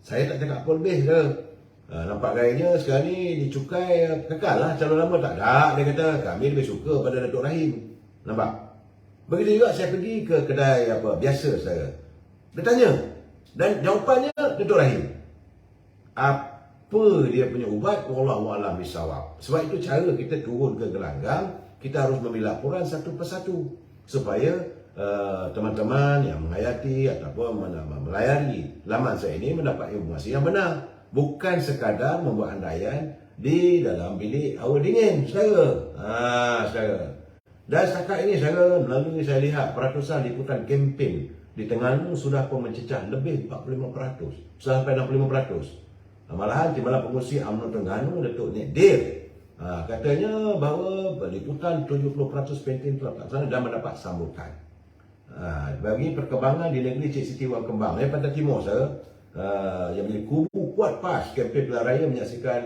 Saya tak cakap apa lebih ke. Nampak gayanya sekarang ni di Cukai kekal lah calon lama. Tak ada. Dia kata kami lebih suka pada Datuk Rahim. Nampak? Begitu juga saya pergi ke kedai biasa saya. Dia tanya. Dan jawapannya Datuk Rahim. Apa dia punya ubat? Wallahualam bisawab. Sebab itu cara kita turun ke gelanggang, kita harus memberi laporan satu persatu supaya teman-teman yang menghayati ataupun melayari laman saya ini mendapat informasi yang benar. Bukan sekadar membuat andaian di dalam bilik hawa dingin, saudara. Dan setakat ini melalui saya lihat peratusan liputan kempen di Terengganu sudah pun mencecah lebih 45%, sampai 65%. Malahan Timbalan Pengurusi UMNO Terengganu, Datuk Nek Dir, katanya bahawa liputan 70% penting telah terlaksana dan mendapat sambutan. Bagi perkembangan di negeri Cik Siti Wang Kembang, Pantai Timur yang menjadi kubu kuat PAS kempen pilihan raya menyaksikan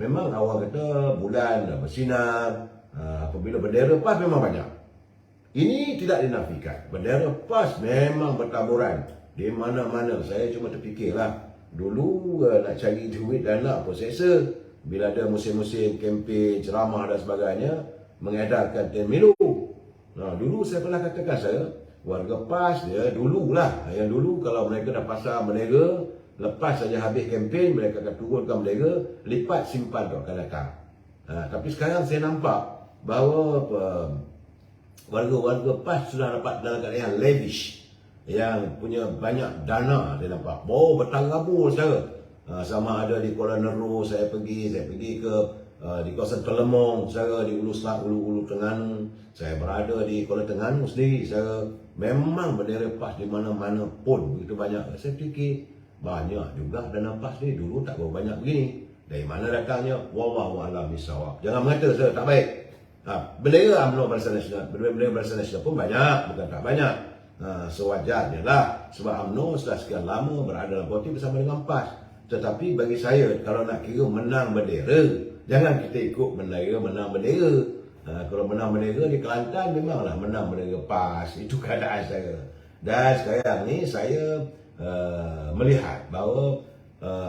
memang awal kata bulan bersinar, apabila bendera PAS memang banyak. Ini tidak dinafikan. Bendera PAS memang bertaburan di mana-mana. Saya cuma terfikirlah, dulu nak cari duit dan nak prosesor, bila ada musim-musim kempen, ceramah dan sebagainya, mengedarkan pemilu. Dulu saya pernah katakan warga PAS dia dululah. Yang dulu kalau mereka dah pasang bendera, lepas saja habis kempen, mereka akan turunkan bendera, lipat simpan tu akan datang. Tapi sekarang saya nampak bahawa warga-warga PAS sudah dapat dalam keadaan yang lavish, yang punya banyak dana. Saya nampak bertangabur saudara. Sama ada di Kuala Nerul saya pergi ke di kawasan Telemong, saya di Ulu Terengganu, saya berada di Kuala Terengganu sendiri, saya memang bendera PAS di mana-mana pun begitu banyak. Saya fikir banyak juga dana PAS ni, dulu tak berapa banyak begini. Dari mana datangnya? Wallahu a'lam bishawab. Jangan mengata saya tak baik. Bendera UMNO Barisan Nasional, bendera Barisan Nasional pun banyak, bukan tak banyak. Sewajarnya lah, sebab UMNO sudah sekian lama berada dalam politik bersama dengan PAS. Tetapi bagi saya, kalau nak kira menang bendera, jangan kita ikut menang bendera. Kalau menang bendera di Kelantan, memanglah menang bendera PAS. Itu keadaan saya. Dan sekarang ni saya melihat bahawa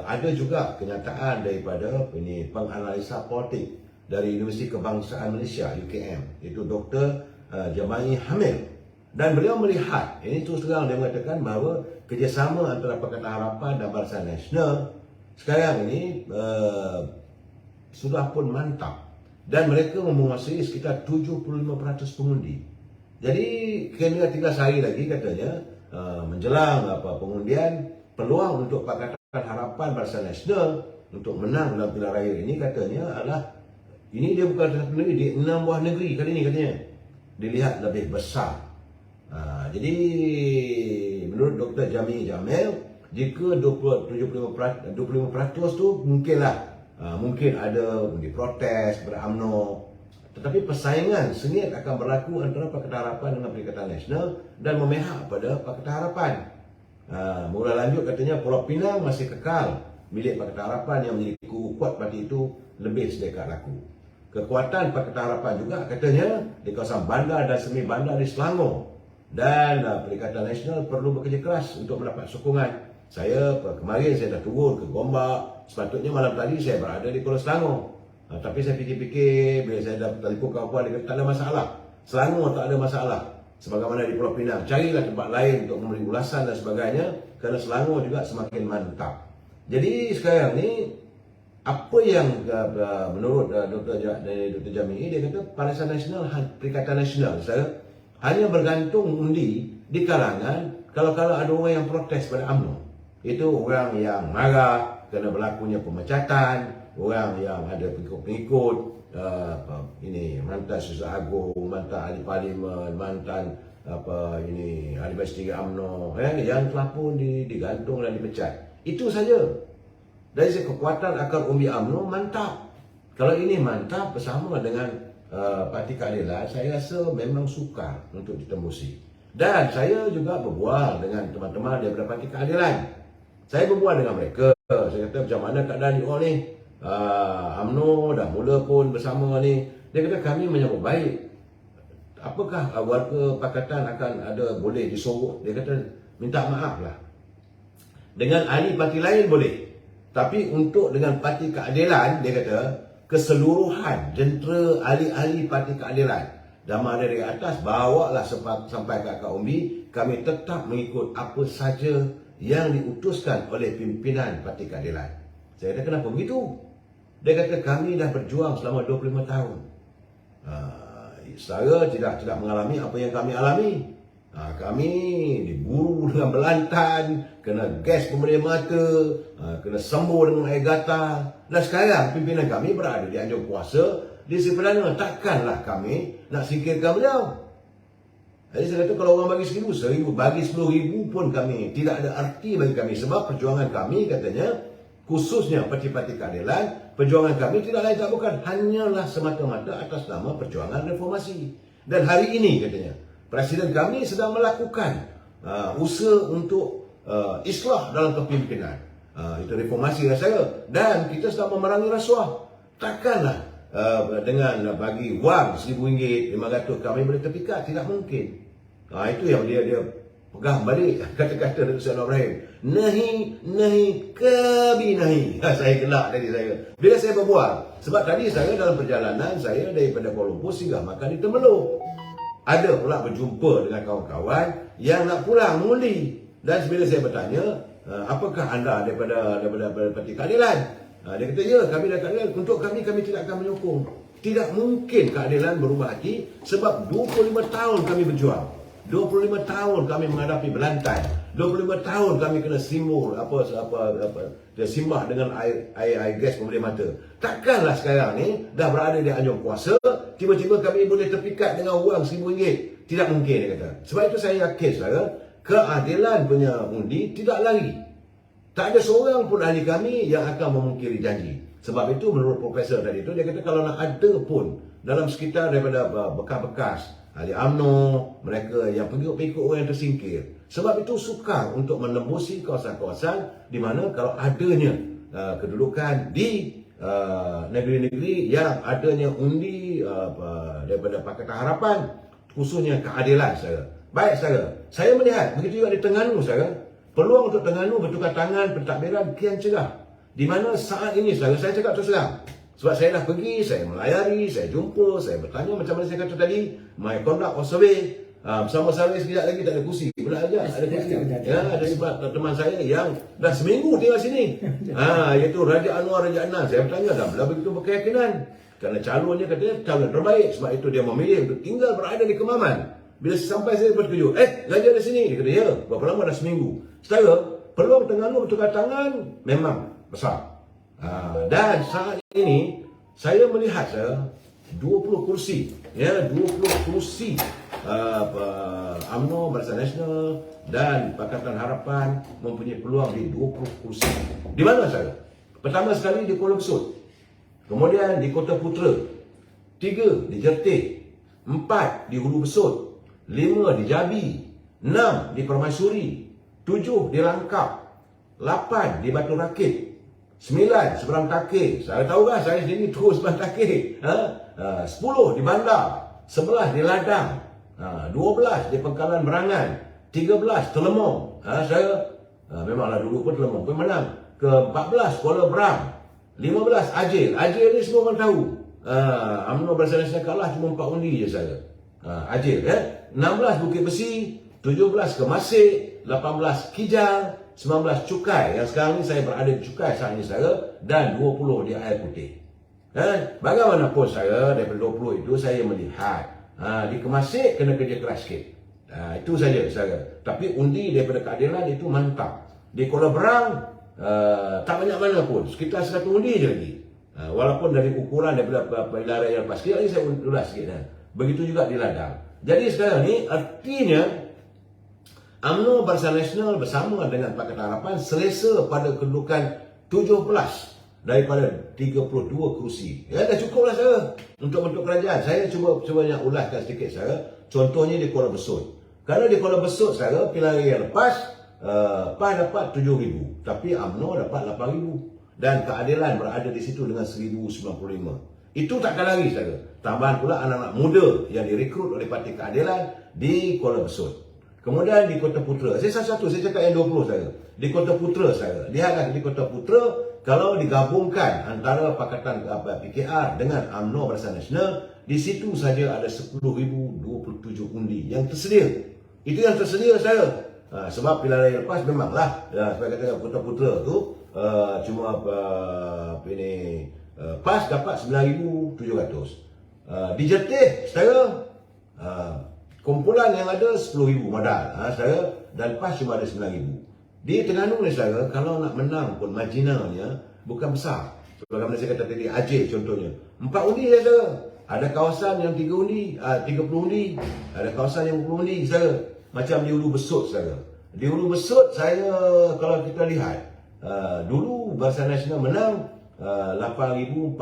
ada juga kenyataan daripada penganalisa politik dari Universiti Kebangsaan Malaysia UKM, itu Dr. Jama'i Hamil, dan beliau melihat ini terus terang, dia mengatakan bahawa kerjasama antara Pakatan Harapan dan Barisan Nasional sekarang ini sudah pun mantap dan mereka menguasai sekitar 75% pengundi. Jadi kena 3 hari lagi katanya menjelang pengundian, peluang untuk Pakatan Harapan Barisan Nasional untuk menang dalam pilihan raya ini katanya adalah, ini dia bukan satu negeri, di 6 buah negeri kali ini katanya dilihat lebih besar. Jadi menurut Dr. Jami Jamil, jika 25% tu mungkinlah mungkin ada diprotes kepada UMNO, tetapi persaingan sengit akan berlaku antara Pakatan Harapan dengan Perikatan Nasional dan memihak pada Pakatan Harapan. Mula lanjut katanya Pulau Pinang masih kekal milik Pakatan Harapan yang menjadi kuat parti itu lebih sedekat laku. Kekuatan Pakatan Harapan juga katanya di kawasan bandar dan semi bandar di Selangor, dan Perikatan Nasional perlu bekerja keras untuk mendapat sokongan. Kemarin saya dah turun ke Gombak, sepatutnya malam tadi saya berada di Kuala Selangor. Tapi saya fikir-fikir, bila saya dah telefon kawan-kawan, dia kata tak ada masalah, Selangor tak ada masalah, sebagaimana di Pulau Pinang, carilah tempat lain untuk memberi ulasan dan sebagainya, kerana Selangor juga semakin mantap. Jadi sekarang ni apa yang menurut Dr. Jami, dia kata Barisan Nasional, Perikatan Nasional saya hanya bergantung undi di kalangan kalau ada orang yang protes pada UMNO. Itu orang yang marah kerana berlakunya pemecatan, orang yang ada pengikut-pengikut, mantan Susah Agung, mantan ahli parlimen, mantan ahli besar UMNO, yang telah pun digantung dan dipecat. Itu saja. Dari segi kekuatan akar umbi UMNO mantap. Kalau ini mantap bersama dengan Parti Keadilan, saya rasa memang sukar untuk ditembusi. Dan saya juga berbual dengan teman-teman daripada Parti Keadilan. Saya berbual dengan mereka. Saya kata macam mana keadaan di ni? UMNO dah mula pun bersama ni. Dia kata kami menyambut baik. Apakah warga Pakatan akan ada boleh disorok? Dia kata minta maaf lah. Dengan ahli parti lain boleh. Tapi untuk dengan Parti Keadilan, dia kata keseluruhan jentera ahli-ahli Parti Keadilan dan dari atas bawalah sampai ke akar umbi, kami tetap mengikut apa saja yang diutuskan oleh pimpinan Parti Keadilan. Saya kata kenapa begitu? Dia kata kami dah berjuang selama 25 tahun. Saya tidak mengalami apa yang kami alami. Kami diburu dengan belantan, kena gas pemberian mata, kena sembur dengan air gatal. Dan sekarang pimpinan kami berada di anjung kuasa di Seri Perdana. Takkanlah kami nak singkirkan beliau. Jadi saya kata kalau orang bagi 1,000, bagi 10,000 pun kami tidak ada arti bagi kami. Sebab perjuangan kami katanya, khususnya Parti-Parti Keadilan, perjuangan kami tidak lain tak bukan, hanyalah semata-mata atas nama perjuangan reformasi. Dan hari ini katanya, Presiden kami sedang melakukan usaha untuk islah dalam kepimpinan. Itu reformasi saya. Dan kita sedang memerangi rasuah. Takkanlah dengan bagi wang RM1,000, RM500 kami boleh terpikat. Tidak mungkin. Itu yang dia pegang balik kata-kata Datuk Seri Anwar Ibrahim. Nahi, kabi nahi. Saya gelak tadi saya. Bila saya berbual. Sebab tadi saya dalam perjalanan saya daripada Kuala Lumpur singgah makan di Temelloh. Ada pula berjumpa dengan kawan-kawan yang nak pulang mengundi. Dan bila saya bertanya, apakah anda daripada Parti Keadilan? Dia kata, ya kami dari Keadilan. Untuk kami tidak akan menyokong. Tidak mungkin Keadilan berubah hati sebab 25 tahun kami berjuang. 25 tahun kami menghadapi belantai. 25 tahun kami kena simbol dia simbah dengan air gas pembeli mata. Takkanlah sekarang ni dah berada di anjung kuasa, tiba-tiba kami boleh terpikat dengan wang RM1,000. Tidak mungkin, dia kata. Sebab itu saya yakin, saudara, keadilan punya undi tidak lari. Tak ada seorang pun ahli kami yang akan memungkiri janji. Sebab itu menurut profesor tadi itu, dia kata kalau nak ada pun dalam sekitar daripada bekas-bekas ahli UMNO, mereka yang pengikut-pengikut orang yang tersingkir. Sebab itu sukar untuk menembusi kawasan-kawasan di mana kalau adanya kedudukan di negeri-negeri yang adanya undi daripada Pakatan Harapan, khususnya keadilan, saudara. Baik, saudara. Saya melihat begitu juga di Terengganu, saudara. Peluang untuk Terengganu bertukar tangan pentadbiran kian cerah. Di mana saat ini, saudara, saya cakap terus terang. Sebab saya dah pergi, saya melayari, saya jumpa, saya bertanya macam mana saya kata tadi, my conduct of survey, bersama saya sekejap lagi tak ada kursi. Pula aja ada kursi. Ya, ada sebab teman saya yang dah seminggu tinggal sini. Iaitu Raja Anwar Raja Anan. Saya bertanya, dah begitu berkeyakinan. Kerana calonnya katanya calon terbaik. Sebab itu dia memilih untuk tinggal berada di Kemaman. Bila sampai saya berkejut, Raja di sini. Dia kata, ya, berapa lama dah seminggu. Saudara, peluang Terengganu bertukar tangan memang besar. Dan saat ini saya melihat 20 kursi, ya, 20 kursi UMNO, Barisan Nasional dan Pakatan Harapan mempunyai peluang di 20 kursi. Di mana, saya? Pertama sekali di Kuala Besut, kemudian di Kota Putra, 3 di Jertih, 4 di Hulu Besut, 5 di Jabi, 6 di Permaisuri, 7 di Langkap, 8 di Batu Rakit, 9 Seberang Takir. Saya tahu kan, saya sendiri terus Seberang Takir. 10 di Bandar, 11 di Ladang, 12 di Pangkalan Merangan, 13 Telemong. Saya memanglah dulu pun Telemong pun menang. Ke-14 Kuala Berang, 15 Ajil. Ajil ni semua orang tahu. UMNO Barisan Nasional kalah cuma 4 undi je saya. Ajil, 16 Bukit Besi, 17 Kemasik, 18 Kijang, 19 Cukai, yang sekarang ni saya berada di Cukai saat ini, saudara, dan 20 di Air Putih. Bagaimanapun, saya daripada 20 itu saya melihat di Kemasik kena kerja keras sikit. Itu saja, saudara. Tapi undi daripada keadilan itu mantap. Di Kuala Berang tak banyak mana pun, sekitar 100 undi je lagi. Walaupun dari ukuran daripada pilihan yang lepas. Sekali lagi saya ulas sikit. Begitu juga di Ladang. Jadi sekarang ni artinya UMNO Barisan Nasional bersama dengan Pakatan Harapan selesa pada kedudukan 17 daripada 32 kursi. Ya, dah cukuplah, saya untuk kerajaan. Saya cuba nak ulaskan sedikit, saya. Contohnya di Kuala Besut. Kerana di Kuala Besut, saya pilihan yang lepas PAS dapat 7,000, tapi UMNO dapat 8,000. Dan keadilan berada di situ dengan 1,095. Itu takkan lagi, saya. Tambahan pula anak-anak muda yang direkrut oleh Parti Keadilan di Kuala Besut. Kemudian di Kota Putra, saya satu-satu, saya cakap yang 20 saya. Di Kota Putra, saya lihatlah di Kota Putra, kalau digabungkan antara Pakatan PKR dengan UMNO Barisan Nasional, di situ saja ada 10,027 undi yang tersedia. Itu yang tersedia, saya. Sebab pilihan raya lepas memanglah, saya kata Kota Putra tu cuma PAS dapat 9,700. Di Jertih, saya kumpulan yang ada 10,000 modal, saya, dan PAS cuma ada 9,000. Di Terengganu ni, saya, kalau nak menang pun marginalnya bukan besar. Sebagaimana saya kata tadi, Aceh contohnya 4 undi je, saya. Ada kawasan yang 3 undi, 30 undi, ada kawasan yang 20 undi, saya. Macam di Hulu Besut, saya. Di Hulu Besut, saya, kalau kita lihat, dulu Barisan Nasional menang 8,045,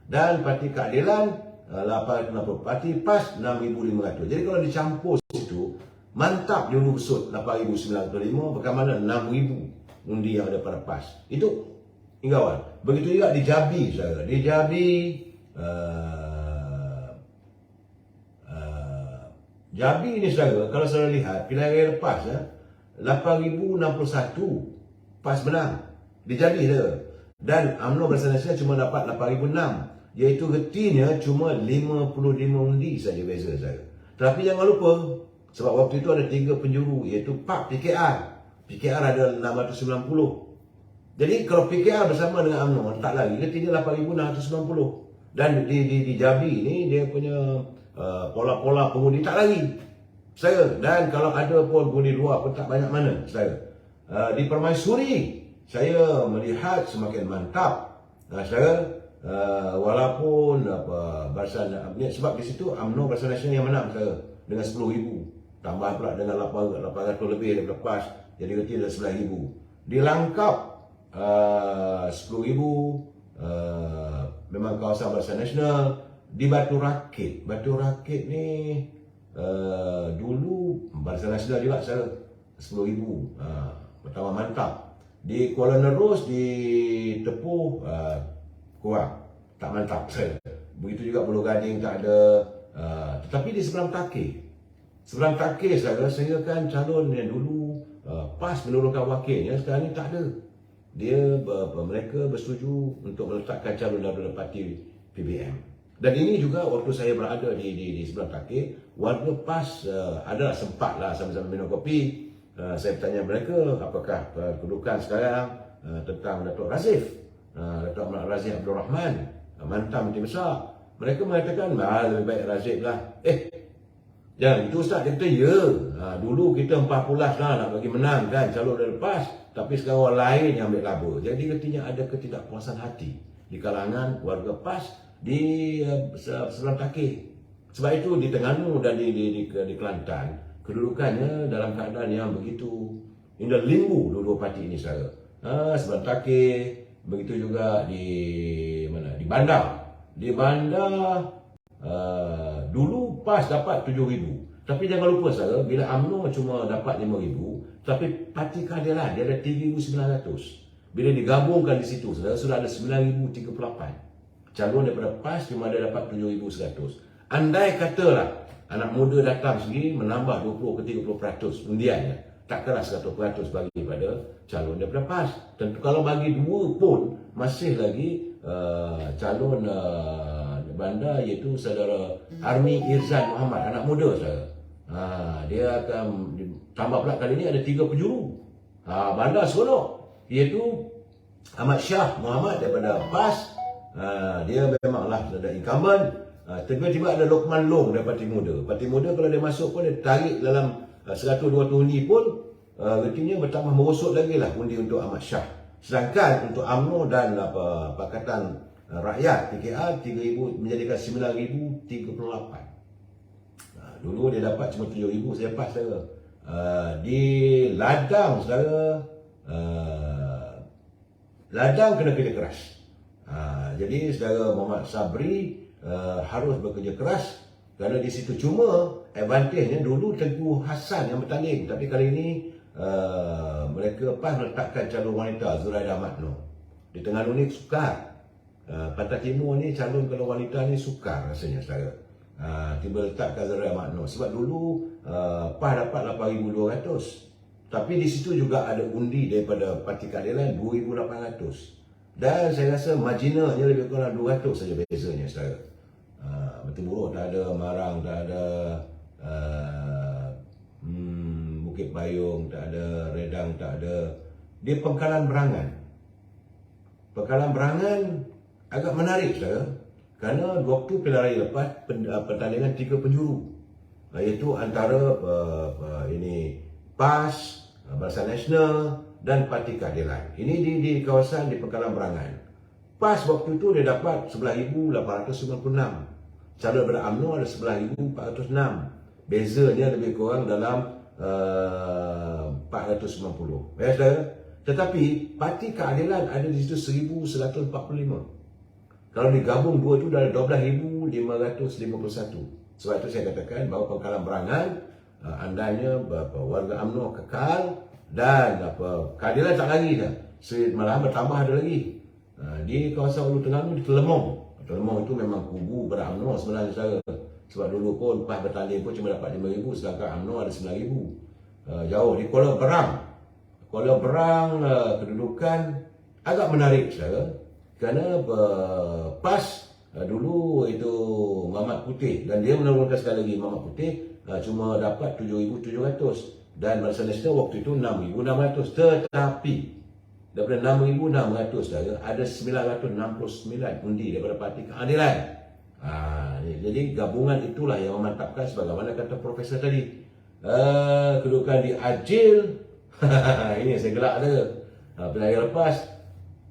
dan Parti Keadilan 860, Parti PAS 6,500. Jadi kalau dicampur situ, mantap di Hulu Besut 8,905, bagaimana 6,000 undi yang ada pada PAS. Itu hinggawan. Begitu juga di Jabi, saudara. Di Jabi, Jabi ini, saudara, kalau saudara lihat pilihan raya lepas, 8,061 PAS menang di Jabi, saudara. Dan UMNO Barisan Nasional cuma dapat 8,006, iaitu retinya cuma 55 undi saja beza, saya. Tapi jangan lupa, sebab waktu itu ada 3 penjuru, iaitu PAP PKR. PKR ada 690. Jadi kalau PKR bersama dengan UMNO, tak lagi, retinya 8,690. Dan di Jabi ni, dia punya pola-pola pengundi tak lagi. saya. Dan kalau ada pun undi luar pun tak banyak mana saya. Di Permaisuri saya melihat semakin mantap saya. Walaupun Barisan, sebab di situ UMNO Barisan Nasional yang menang saya dengan 10,000, tambah pula dengan 800 lebih daripada PAS, jadi kerti ada 11,000. Di Langkap 10,000, memang kawasan Barisan Nasional. Di Batu Rakit ni dulu Barisan Nasional juga saya 10,000, pertama mantap. Di Kuala Nerus, di Tepuh kurang, tak mantap saya. Begitu juga Pulau Gading tak ada. Tetapi di Seberang Takir saya kan calon yang dulu PAS menurunkan wakilnya, sekarang ni tak ada. Mereka bersetuju untuk meletakkan calon daripada parti PBM. Dan ini juga waktu saya berada di Seberang Takir, warga PAS adalah sempatlah sama-sama minum kopi. Saya bertanya mereka apakah kedudukan sekarang tentang Datuk Razif, Datuk Razif Abdul Rahman, mantan Menteri Besar. Mereka mengatakan lebih baik Razif lah. Jangan itu Ustaz. Dia kata ya, dulu kita 40 lah nak bagi menang kan calon dari PAS, tapi sekarang orang lain yang ambil laba. Jadi katanya ada ketidakpuasan hati di kalangan warga PAS di Seberang Takir. Sebab itu di Terengganu dan di Kelantan kedudukannya dalam keadaan yang begitu indah, limbo dua-dua parti ini saya. Seberang Takir, begitu juga di mana? Di Bandar. Di Bandar dulu PAS dapat 7,000. Tapi jangan lupa saya, bila UMNO cuma dapat 5,000, tapi Parti Keadilan dia ada 3,900. Bila digabungkan di situ sudah ada 9,038. Calon daripada PAS cuma ada dapat 7,100. Andai katalah anak muda datang sendiri menambah 20 ke 30% undiannya, takkanlah 100% bagi pada calon daripada PAS. Tentu kalau bagi dua pun masih lagi calon Bandar, iaitu saudara Army Irzan Muhammad, anak muda saya. Dia akan tambah pula kali ini ada 3 penjuru. Bandar seronok, iaitu Ahmad Shah Muhammad daripada PAS. Dia memanglah ada incumbent. Tiba-tiba ada Lokman Long dari Parti Muda. Parti Muda kalau dia masuk pun dia tarik dalam 100-200 undi pun artinya bertambah merosot lagi lah undi untuk Ahmad Shah. Sedangkan untuk UMNO dan Pakatan Rakyat PKR 3,000 menjadikan 9,038. Dulu dia dapat cuma 7,000, saya PAS saudara. Di Ladang saudara, Ladang kena kerja keras. Jadi saudara Muhammad Sabri harus bekerja keras kerana di situ. Cuma advantage-nya dulu Tengku Hassan yang bertanding, tapi kali ini mereka PAS meletakkan calon wanita Zuraidah Ahmad Noor. Di Terengganu ni sukar. Pantai Timur ni calon kalau wanita ni sukar rasanya saudara. Tiba letakkan Zuraidah Ahmad Noor. Sebab dulu PAS dapat 8,200. Tapi di situ juga ada undi daripada Parti Keadilan 2,800. Dan saya rasa marginalnya lebih kurang 200 saja bezanya saudara. Betul buruk tak ada, Marang tak ada, Bukit Payung tak ada, Redang tak ada. Di Pengkalan Berangan agak menarik saudara. Kerana waktu pilihan raya lepas pertandingan 3 penjuru, iaitu antara ini PAS, Barisan Nasional dan Parti Keadilan. Ini di kawasan di Pengkalan Berangan. PAS waktu itu dia dapat 11,896. Calon daripada UMNO ada 11,406. Bezanya lebih kurang dalam 490. Ya saudara. Tetapi Parti Keadilan ada di situ 1,145. Kalau digabung dua itu dah 12,551. Sebab itu saya katakan bahawa Pengkalan Berangan andainya warga UMNO kekal dan Keadilan tak lagi dah. Malahan bertambah ada lagi. Di kawasan Ulu Terengganu di Telemong. Telemong itu memang kubu pada UMNO sebenarnya saudara. Sebab dulu pun PAS bertanding pun cuma dapat 5,000, sedangkan UMNO ada 9,000. Jauh. Di Kuala Berang kedudukan agak menarik saudara. Kerana PAS dulu itu Mamat Putih, dan dia menurunkan sekali lagi Mamat Putih cuma dapat 7,700. Dan Barisan Nasional waktu itu 6,600. Tetapi daripada 6,600 saudara, ada 969 undi daripada Parti Keadilan. Jadi gabungan itulah yang memantapkan, sebagaimana kata Profesor tadi, Kedudukan di Ajil. Ini saya gelak dia. Pilihan lepas,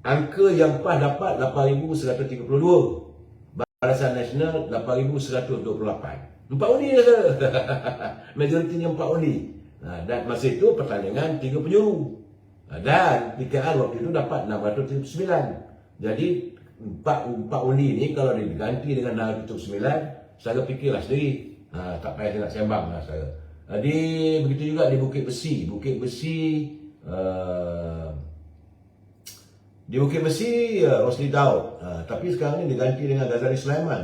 angka yang PAS dapat 8,132. Barisan Nasional 8,128. 4 undi dia. Majoritinya 4 undi. Dan masa itu pertandingan 3 penjuru. Dan PKR waktu itu dapat 679. Jadi 4 undi ni kalau diganti dengan 679, saya fikirlah sendiri. Tak payah saya nak sembang lah saya. Jadi begitu juga di Bukit Besi. Di Bukit Besi Rosli Daud. Tapi sekarang ni diganti dengan Ghazali Sulaiman.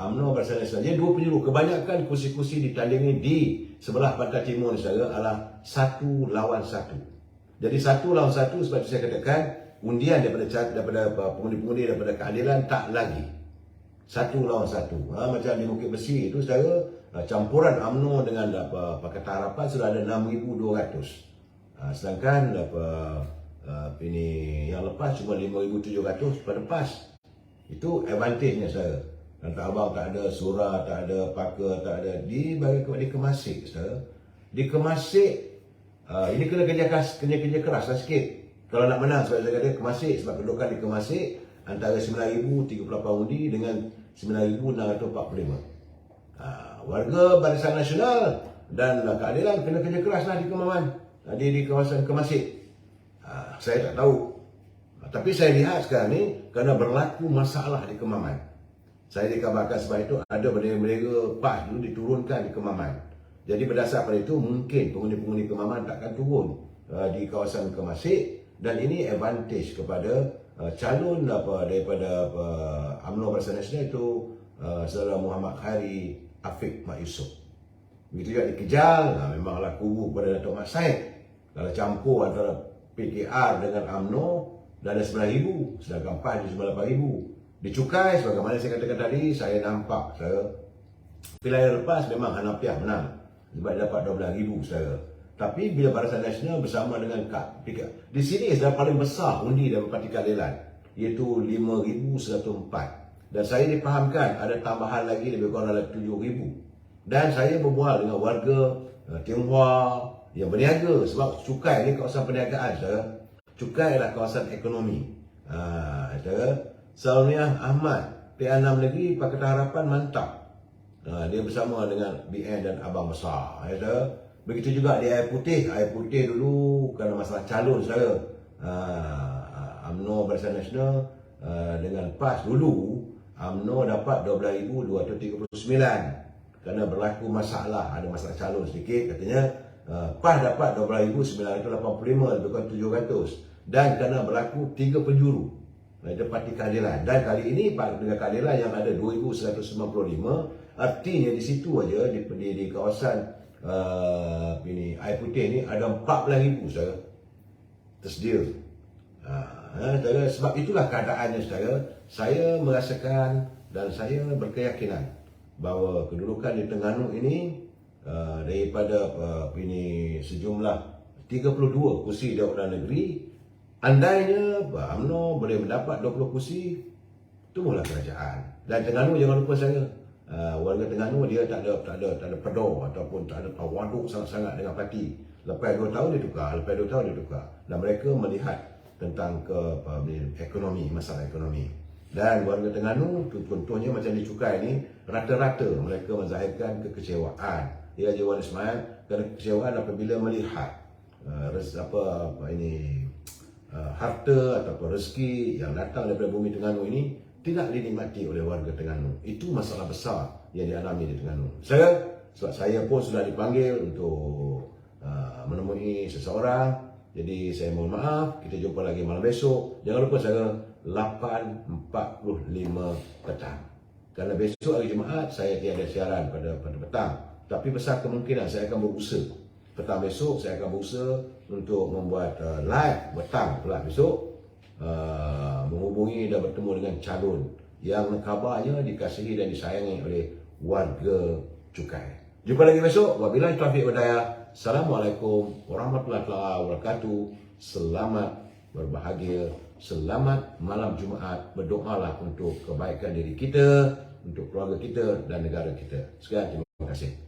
UMNO Barisan Nasional. Jadi 2 penjuru. Kebanyakan kursi-kursi ditandingi di sebelah pantai timur ni saya adalah 1 lawan 1. Jadi 1 lawan 1 sebab itu saya katakan undian daripada pengundi-pengundi daripada keadilan tak lagi 1 lawan 1. Macam di Bukit Besi itu saya campuran UMNO dengan Pakatan Harapan sudah ada 6,200. Sedangkan ini yang lepas cuma 5,700 pada PAS. Itu advantage-nya saya. Antara abang tak ada surah, tak ada pakar, tak ada. Dibagi kepada Kemasik saya. Di Kemasik, ini kena kerja keras lah sikit. Kalau nak menang, sebab saya kata Kemasik, sebab kedudukan di Kemasik antara 9,038 undi dengan 9,645. Warga Barisan Nasional dan keadilan kena kerja keras lah di Kemaman, di kawasan Kemasik. Saya tak tahu. Tapi saya lihat sekarang ni kerana berlaku masalah di Kemaman. Saya dikabarkan sebab itu ada bendera-bendera PAS dulu diturunkan di Kemaman. Jadi berdasar pada itu mungkin pengundi-pengundi Kemaman takkan turun di kawasan Kemasik, dan ini advantage kepada calon daripada UMNO Barisan Nasional itu Saudara Muhammad Khairi Afiq Mat Yusof. Begitu juga di Kejal, memanglah kubu kepada Datuk Mat Said. Kalau campur antara PKR dengan UMNO dah ada 9,000, sedangkan PAS di 8,000. Di Cukai, sebagaimana saya katakan tadi, saya nampak pilihan lepas memang Hanafiah menang sebab dia dapat 12,000 saya. Tapi bila Barisan Nasional bersama dengan PKR, di sini sudah paling besar undi daripada Parti Keadilan, iaitu 5,104. Dan saya dipahamkan ada tambahan lagi lebih kurang dalam 7,000. Dan saya berbual dengan warga Tionghoa yang berniaga, sebab Cukai ni kawasan perniagaan saya. Cukai adalah kawasan ekonomi. Salmiah Ahmad, PA6 Negeri, Pakatan Harapan mantap. Dia bersama dengan BN dan Abang Besar. Begitu juga di Air Putih. Air Putih dulu kerana masalah calon saya. UMNO Barisan Nasional dengan PAS dulu, UMNO dapat 12,239. Kerana berlaku masalah, ada masalah calon sedikit katanya. PAS dapat 12,985, lebih kurang 700. Dan kerana berlaku 3 penjuru, ada Parti Keadilan. Dan kali ini dengan Keadilan yang ada 2,195, artinya di situ aja di kawasan Air Putih ni ada 14,000 saudara tersedia. Sebab itulah keadaannya saudara. Saya merasakan dan saya berkeyakinan bahawa kedudukan di Terengganu ini daripada sejumlah 32 kursi Dewan Negeri, andainya UMNO boleh mendapat 20 kursi, tunggulah kerajaan. Dan Terengganu jangan lupa saya, warga Terengganu dia tak ada pedor ataupun tak ada tawaduk sangat-sangat dengan parti. Lepas 2 tahun dia tukar, dan mereka melihat tentang ekonomi, masalah ekonomi. Dan warga Terengganu, contohnya macam di Cukai ni, rata-rata mereka menzahirkan kekecewaan. Ya, Jiwan Ismail, kerana kekecewaan apabila melihat harta ataupun rezeki yang datang daripada bumi Terengganu ini tidak dinikmati oleh warga Terengganu. Itu masalah besar yang dialami di Terengganu. Sebab saya pun sudah dipanggil untuk menemui seseorang. Jadi saya mohon maaf, kita jumpa lagi malam besok. Jangan lupa saya 8.45 petang. Kerana besok hari Jumaat saya tiada siaran pada petang. Tapi besar kemungkinan saya akan berusaha. Petang besok saya akan berusaha untuk membuat live petang pula besok. Menghubungi dan bertemu dengan calon yang kabarnya dikasihi dan disayangi oleh warga Cukai. Jumpa lagi besok. Wabillahi taufiq wal hidayah. Assalamualaikum warahmatullahi wabarakatuh. Selamat berbahagia. Selamat malam Jumaat. Berdoalah untuk kebaikan diri kita, untuk keluarga kita dan negara kita. Sekian, terima kasih.